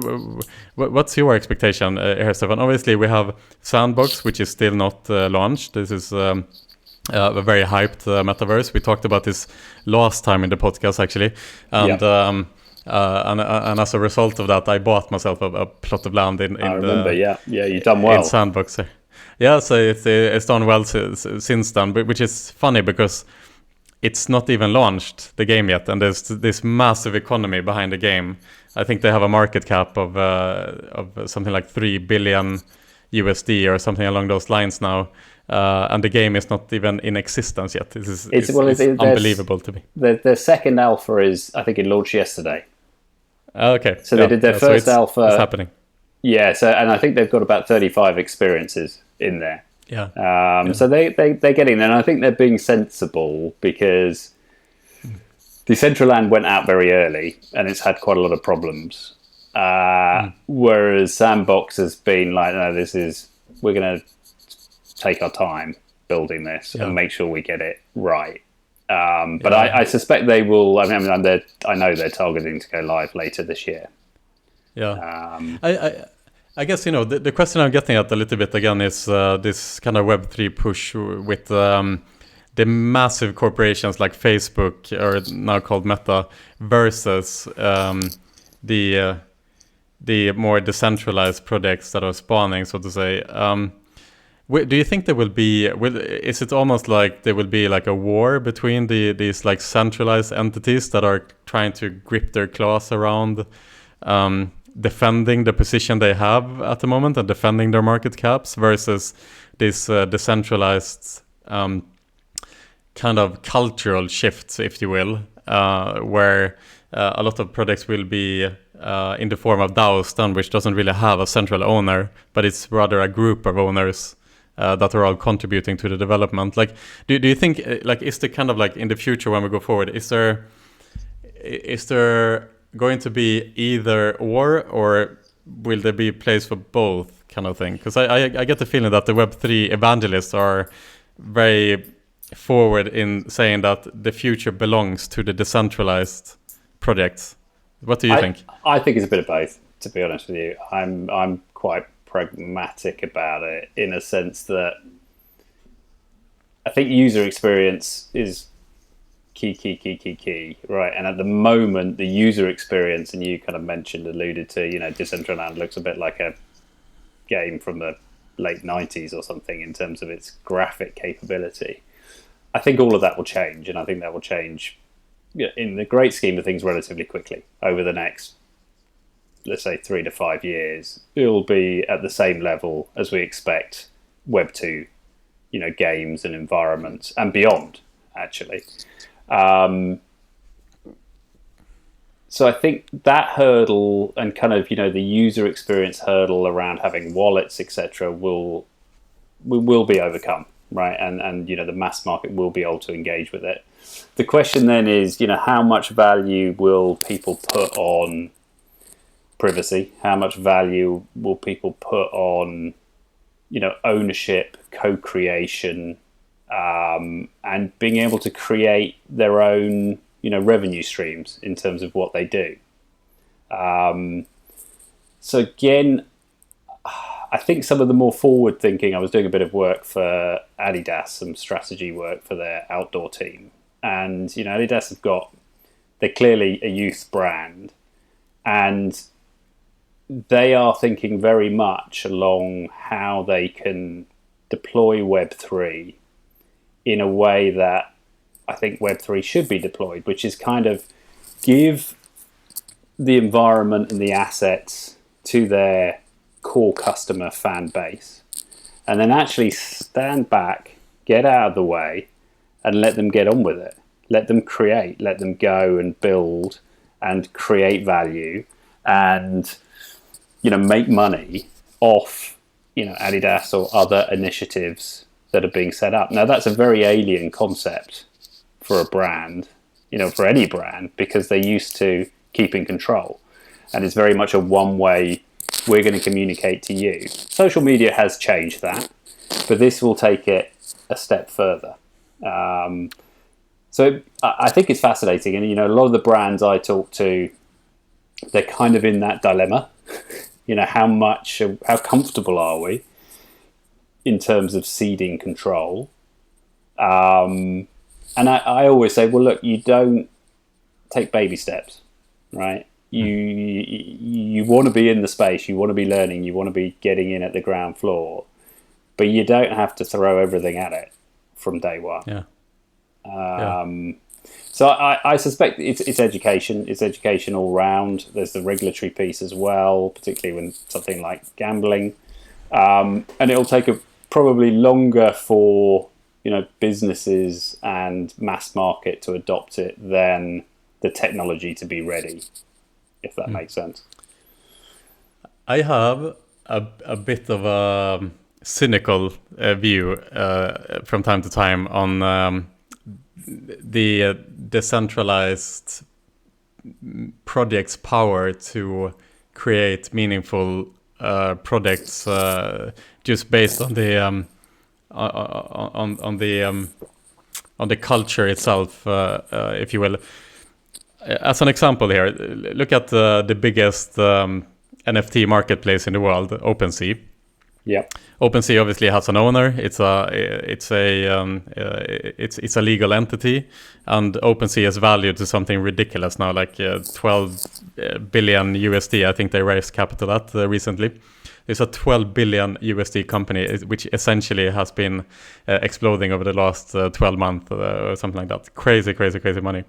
what's your expectation here, Stefan? Obviously, we have Sandbox, which is still not launched. This is a very hyped metaverse. We talked about this last time in the podcast, actually, and and as a result of that, I bought myself a plot of land in I remember, you've done well in Sandbox. Yeah, so it's done well since then, which is funny because it's not even launched the game yet, and there's this massive economy behind the game. I think they have a market cap of something like $3 billion USD or something along those lines now, and the game is not even in existence yet. It's unbelievable to me. The second alpha is, I think, it launched yesterday. Okay. So they did their first alpha. It's happening. Yeah. So, and I think they've got about 35 experiences in there. Yeah. So they're getting there, and I think they're being sensible because Decentraland went out very early, and it's had quite a lot of problems. Whereas Sandbox has been like, no, we're going to take our time building this and make sure we get it right. But I suspect they will. I know they're targeting to go live later this year. Yeah. I guess, the question I'm getting at a little bit again is this kind of Web3 push with the massive corporations like Facebook, or now called Meta, versus the more decentralized projects that are spawning, so to say. Do you think there will be? Is it almost like there will be like a war between these like centralized entities that are trying to grip their claws around defending the position they have at the moment and defending their market caps versus this decentralized kind of cultural shifts, if you will, where a lot of projects will be in the form of DAOs done, which doesn't really have a central owner, but it's rather a group of owners that are all contributing to the development. Like, do you think, like, is the kind of like in the future when we go forward, is there going to be either or will there be a place for both kind of thing? Because I get the feeling that the Web3 evangelists are very forward in saying that the future belongs to the decentralized projects. What do you think? I think it's a bit of both, to be honest with you. I'm quite pragmatic about it in a sense that I think user experience is key, right? And at the moment, the user experience, and you kind of alluded to, Decentraland looks a bit like a game from the late 90s or something in terms of its graphic capability. I think all of that will change, and I think that will change in the great scheme of things relatively quickly over the next, let's say, 3 to 5 years. It'll be at the same level as we expect Web2, games and environments and beyond, actually. So I think that hurdle and kind of, the user experience hurdle around having wallets, etc., will be overcome, right? And the mass market will be able to engage with it. The question then is, how much value will people put on privacy? How much value will people put on, ownership, co-creation, and being able to create their own, revenue streams in terms of what they do. So again, I think some of the more forward thinking, I was doing a bit of work for Adidas, some strategy work for their outdoor team. And, Adidas they're clearly a youth brand, and they are thinking very much along how they can deploy Web3 in a way that I think Web3 should be deployed, which is kind of give the environment and the assets to their core customer fan base, and then actually stand back, get out of the way, and let them get on with it. Let them create, let them go and build and create value and, make money off, Adidas or other initiatives that are being set up. Now, that's a very alien concept for a brand, for any brand, because they're used to keeping control. And it's very much a one-way, we're going to communicate to you. Social media has changed that, but this will take it a step further. So I think it's fascinating. And, a lot of the brands I talk to, they're kind of in that dilemma. How comfortable are we in terms of ceding control? And I always say, well, look, you don't take baby steps, right? You want to be in the space, you want to be learning, you want to be getting in at the ground floor, but you don't have to throw everything at it from day one. Yeah. So I suspect it's education. It's education all round. There's the regulatory piece as well, particularly when something like gambling. And it'll take probably longer for businesses and mass market to adopt it than the technology to be ready, if that makes sense. I have a bit of a cynical view from time to time on the decentralized project's power to create meaningful projects just based on the on the culture itself, if you will. As an example here, look at the biggest NFT marketplace in the world, OpenSea. Yeah. OpenSea obviously has an owner. It's a legal entity, and OpenSea is valued to something ridiculous now, like 12 billion USD. I think they raised capital at recently. It's a 12 billion USD company, which essentially has been exploding over the last 12 months or something like that. Crazy money.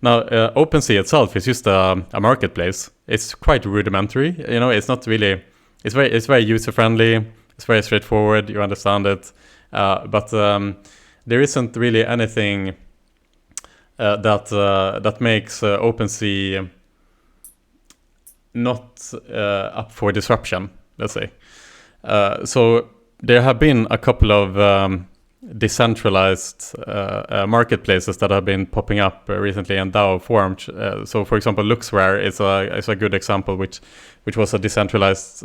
Now, OpenSea itself is just a marketplace. It's quite rudimentary. It's not really. It's very user friendly. It's very straightforward. You understand it, but there isn't really anything that makes OpenSea not up for disruption, let's say. So there have been a couple of decentralized marketplaces that have been popping up recently and DAO formed. So, for example, LooksRare is a good example, which was a decentralized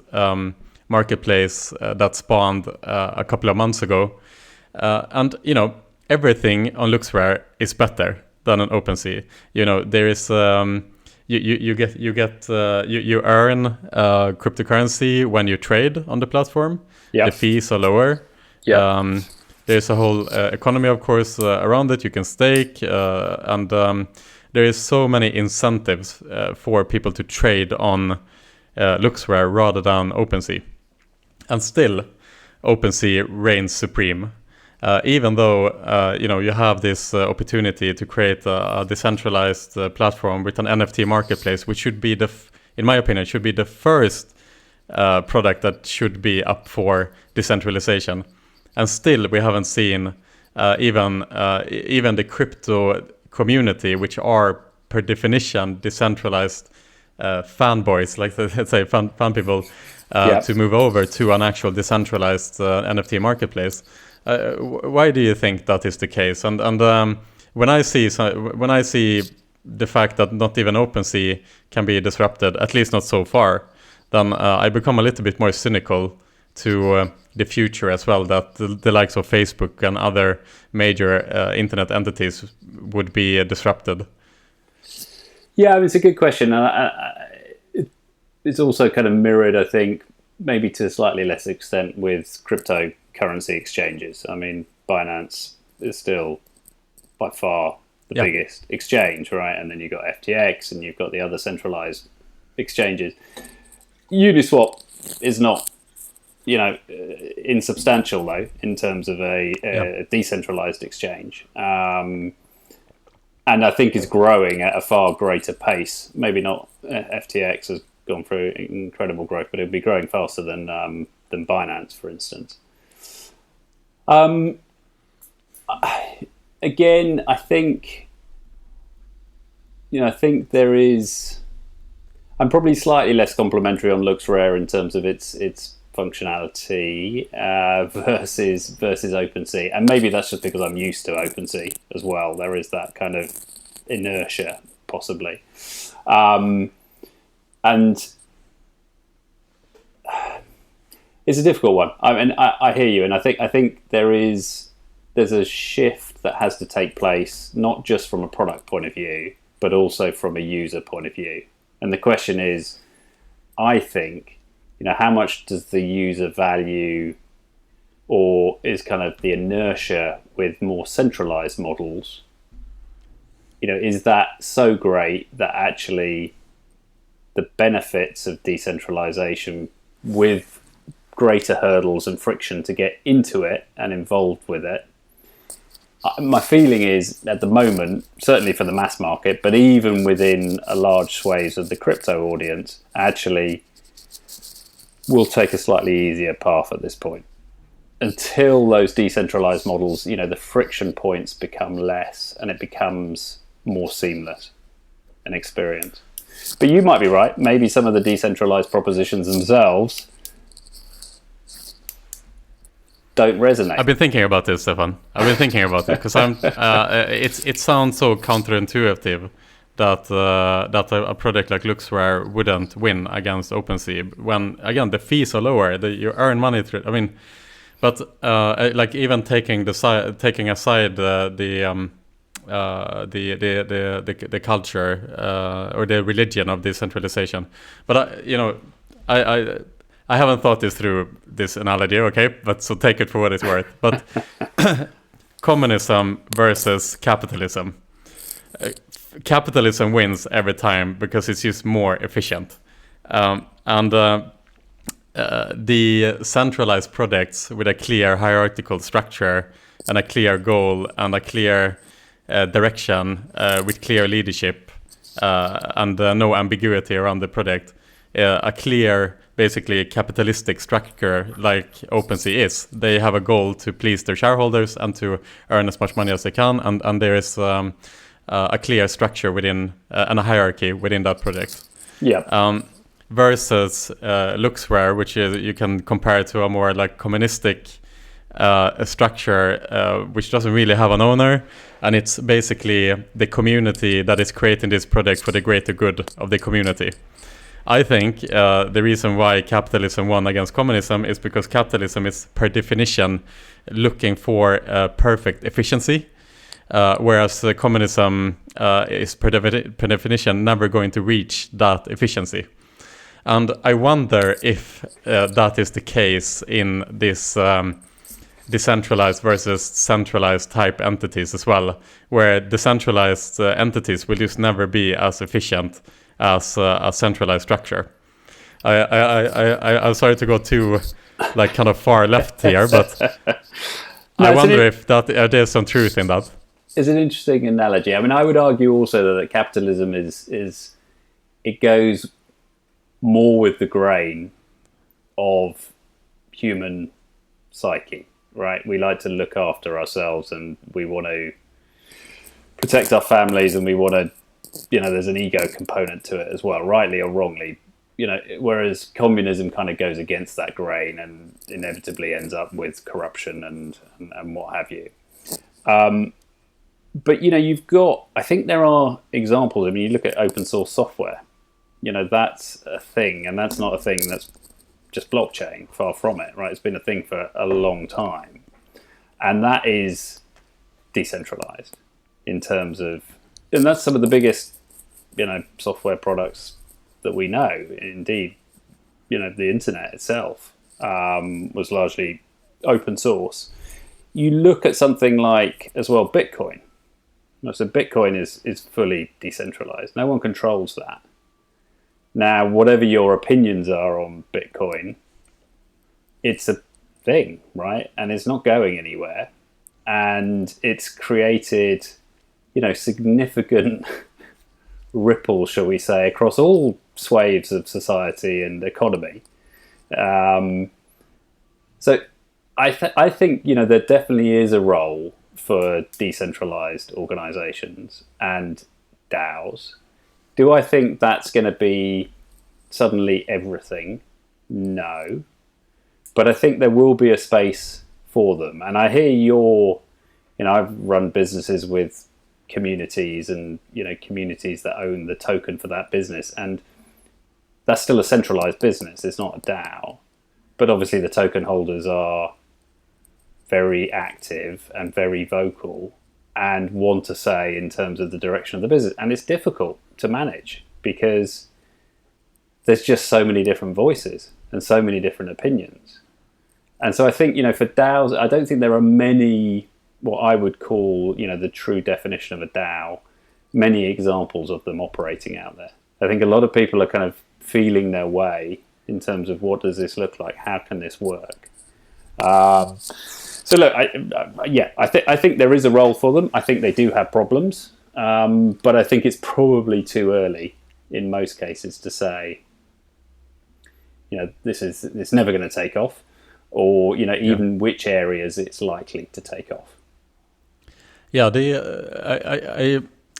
marketplace that spawned a couple of months ago. And everything on LooksRare is better than on OpenSea. There is you earn cryptocurrency when you trade on the platform. Yeah. The fees are lower. Yeah. There's a whole economy, of course, around it. You can stake, and there is so many incentives for people to trade on LooksRare rather than OpenSea. And still, OpenSea reigns supreme. Even though you have this opportunity to create a decentralized platform with an NFT marketplace, which should be in my opinion, should be the first product that should be up for decentralization. And still, we haven't seen even the crypto community, which are per definition decentralized fanboys, like let's say fan people, to move over to an actual decentralized NFT marketplace. Why do you think that is the case? And when I see the fact that not even OpenSea can be disrupted, at least not so far, then I become a little bit more cynical to the future as well, that the likes of Facebook and other major internet entities would be disrupted. Yeah, it's a good question. It's also kind of mirrored, I think, maybe to a slightly less extent with cryptocurrency exchanges. I mean, Binance is still by far the biggest exchange, right? And then you've got FTX and you've got the other centralized exchanges. Uniswap is not, insubstantial though, in terms of a decentralized exchange. And I think is growing at a far greater pace. Maybe not FTX has gone through incredible growth, but it'll be growing faster than Binance, for instance. Again, I think there is. I'm probably slightly less complimentary on LooksRare in terms of its functionality versus OpenSea, and maybe that's just because I'm used to OpenSea as well. There is that kind of inertia, possibly, and it's a difficult one. I mean, I hear you, and I think there's a shift that has to take place, not just from a product point of view, but also from a user point of view. And the question is, I think, how much does the user value, or is kind of the inertia with more centralized models, is that so great that actually the benefits of decentralization with greater hurdles and friction to get into it and involved with it, my feeling is at the moment, certainly for the mass market, but even within a large swathes of the crypto audience, actually will take a slightly easier path at this point. Until those decentralized models, the friction points become less and it becomes more seamless an experience. But you might be right. Maybe some of the decentralized propositions themselves don't resonate. I've been thinking about this, Stefan. I've been thinking about it because it sounds so counterintuitive that a product like LooksRare wouldn't win against OpenSea when, again, the fees are lower. You earn money through. I mean, but like even taking aside the culture or the religion of decentralization, but I haven't thought this through, this analogy, okay? But so take it for what it's worth. But communism versus capitalism. Capitalism wins every time because it's just more efficient. And the centralized projects with a clear hierarchical structure and a clear goal and a clear direction with clear leadership and no ambiguity around the project, a clear, basically capitalistic structure like OpenSea is. They have a goal to please their shareholders and to earn as much money as they can, and there is a clear structure within and a hierarchy within that project. Yeah. Versus Luxware, which you can compare to a more like communistic structure, which doesn't really have an owner, and it's basically the community that is creating this product for the greater good of the community. I think the reason why capitalism won against communism is because capitalism is per definition looking for perfect efficiency, whereas communism is per definition never going to reach that efficiency. And I wonder if that is the case in this decentralized versus centralized type entities as well, where decentralized entities will just never be as efficient as a centralizalized structure. I'm sorry to go too like kind of far left here, but I wonder if there's some truth in that. It's an interesting analogy. I mean, I would argue also that capitalism is it goes more with the grain of human psyche, right? We like to look after ourselves and we want to protect our families, and we want to, there's an ego component to it as well, rightly or wrongly, whereas communism kind of goes against that grain and inevitably ends up with corruption and what have you. But, you've got, I think there are examples. I mean, you look at open source software, that's a thing, and that's not a thing that's just blockchain, far from it, right? It's been a thing for a long time. And that is decentralized in terms of, and that's some of the biggest, software products that we know. Indeed, the internet itself was largely open source. You look at something like, as well, Bitcoin. So Bitcoin is fully decentralized. No one controls that. Now, whatever your opinions are on Bitcoin, it's a thing, right? And it's not going anywhere. And it's created, significant ripple, shall we say, across all swathes of society and economy. So I think, there definitely is a role for decentralized organizations and DAOs. Do I think that's going to be suddenly everything? No. But I think there will be a space for them. And I hear I've run businesses with communities and, communities that own the token for that business. And that's still a centralized business. It's not a DAO. But obviously the token holders are very active and very vocal and want to say in terms of the direction of the business. And it's difficult to manage because there's just so many different voices and so many different opinions. And so I think, for DAOs, I don't think there are many, what I would call, the true definition of a DAO, many examples of them operating out there. I think a lot of people are kind of feeling their way in terms of what does this look like? How can this work? So look, I think there is a role for them. I think they do have problems, but I think it's probably too early in most cases to say, it's never going to take off, or even which areas it's likely to take off. Yeah,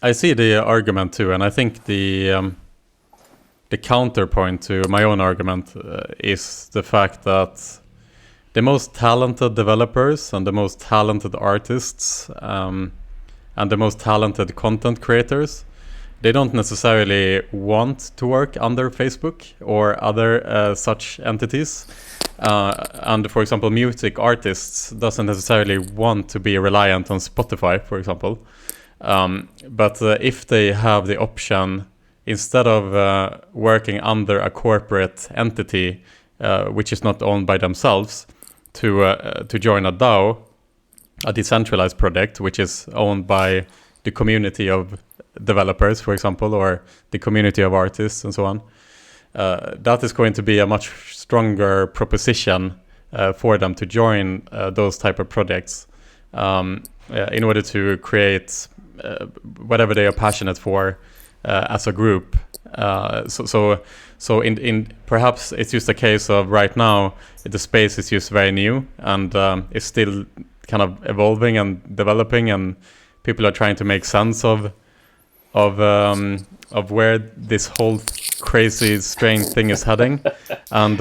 I see the argument too, and I think the counterpoint to my own argument is the fact that the most talented developers and the most talented artists and the most talented content creators, they don't necessarily want to work under Facebook or other such entities. And for example, music artists doesn't necessarily want to be reliant on Spotify, for example. But if they have the option, instead of working under a corporate entity, which is not owned by themselves, to join a DAO, a decentralized project, which is owned by the community of developers, for example, or the community of artists and so on, that is going to be a much stronger proposition for them to join those type of projects in order to create whatever they are passionate for as a group. So in perhaps it's just a case of right now the space is just very new and it's still kind of evolving and developing, and people are trying to make sense of where this whole crazy strange thing is heading. And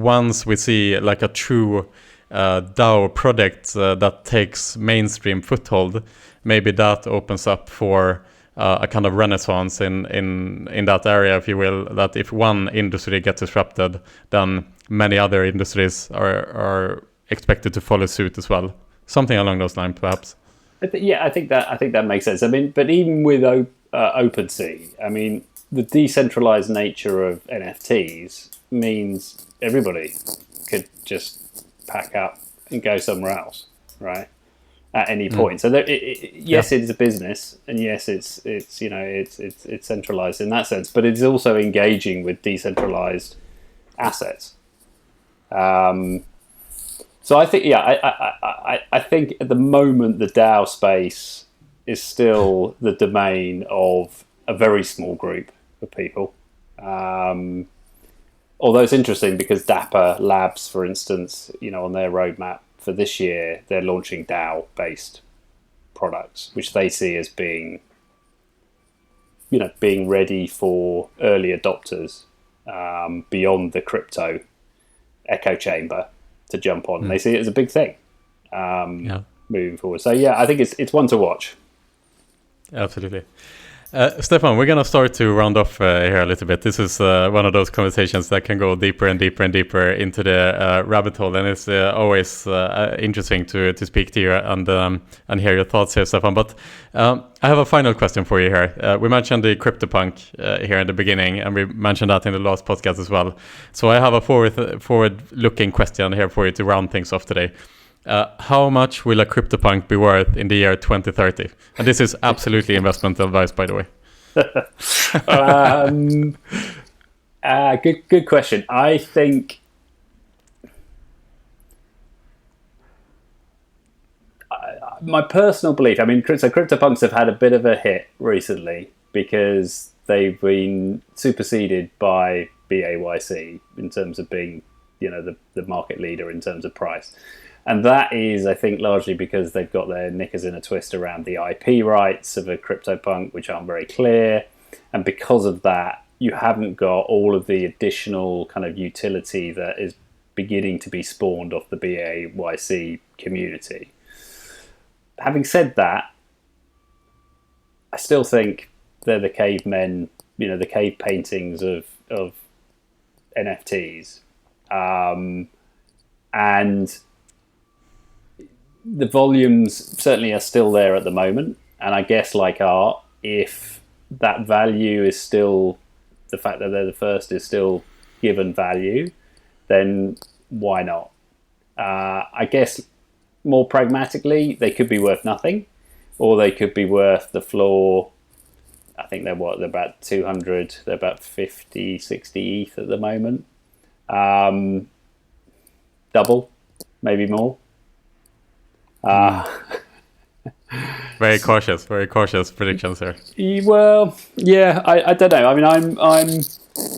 once we see like a true DAO project that takes mainstream foothold, maybe that opens up for a kind of renaissance in that area, if you will, that if one industry gets disrupted, then many other industries are expected to follow suit as well. Something along those lines, perhaps. I think that makes sense. I mean, but even with OpenSea, I mean, the decentralized nature of NFTs means everybody could just pack up and go somewhere else, right? At any point. So yes, it is a business, and yes, it's centralized in that sense, but it's also engaging with decentralized assets. So I think, I think at the moment the DAO space is still the domain of a very small group of people. Although it's interesting because Dapper Labs, for instance, on their roadmap for this year, they're launching DAO-based products, which they see as being ready for early adopters beyond the crypto echo chamber to jump on. They see it as a big thing moving forward. So I think it's one to watch. Absolutely. Stefan, we're going to start to round off here a little bit. This is one of those conversations that can go deeper and deeper and deeper into the rabbit hole, and it's always interesting to speak to you and hear your thoughts here, Stefan. But I have a final question for you here. We mentioned the CryptoPunk here in the beginning, and we mentioned that in the last podcast as well. So I have a forward-looking question here for you to round things off today. How much will a CryptoPunk be worth in the year 2030? And this is absolutely investment advice, by the way. Good question. I think my personal belief, I mean, so CryptoPunks have had a bit of a hit recently because they've been superseded by BAYC in terms of being, the market leader in terms of price. And that is, I think, largely because they've got their knickers in a twist around the IP rights of a CryptoPunk, which aren't very clear. And because of that, you haven't got all of the additional kind of utility that is beginning to be spawned off the BAYC community. Having said that, I still think they're the cavemen, the cave paintings of NFTs. And the volumes certainly are still there at the moment, and I guess like art, if that value is still, the fact that they're the first is still given value, then why not? I guess more pragmatically, they could be worth nothing, or they could be worth the floor. I think they're about 200, they're about 50, 60 ETH at the moment. Double, maybe more. Very cautious predictions here. Well, yeah, I don't know. I mean,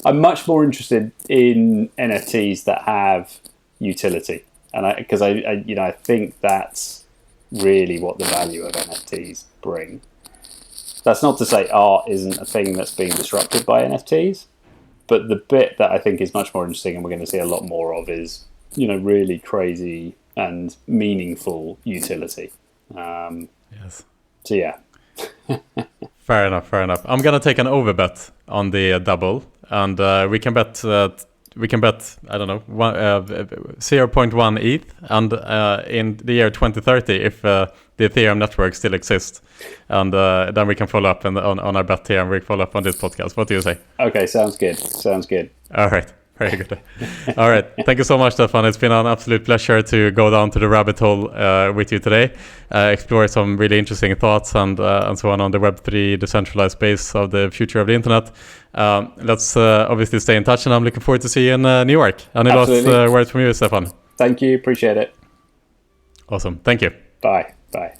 I'm much more interested in NFTs that have utility, and because I think that's really what the value of NFTs bring. That's not to say art isn't a thing that's being disrupted by NFTs, but the bit that I think is much more interesting, and we're going to see a lot more of, is really crazy and meaningful utility. Yes. So yeah. Fair enough. I'm gonna take an over bet on the double, and we can bet. I don't know, 0.1 ETH, and in the year 2030, if the Ethereum network still exists, and then we can follow up on our bet here, and we follow up on this podcast. What do you say? Okay, sounds good. All right. Very good. All right. Thank you so much, Stefan. It's been an absolute pleasure to go down to the rabbit hole with you today, explore some really interesting thoughts and so on the Web3 decentralized space of the future of the internet. Let's obviously stay in touch, and I'm looking forward to see you in New York. Any last words from you, Stefan? Thank you. Appreciate it. Awesome. Thank you. Bye. Bye.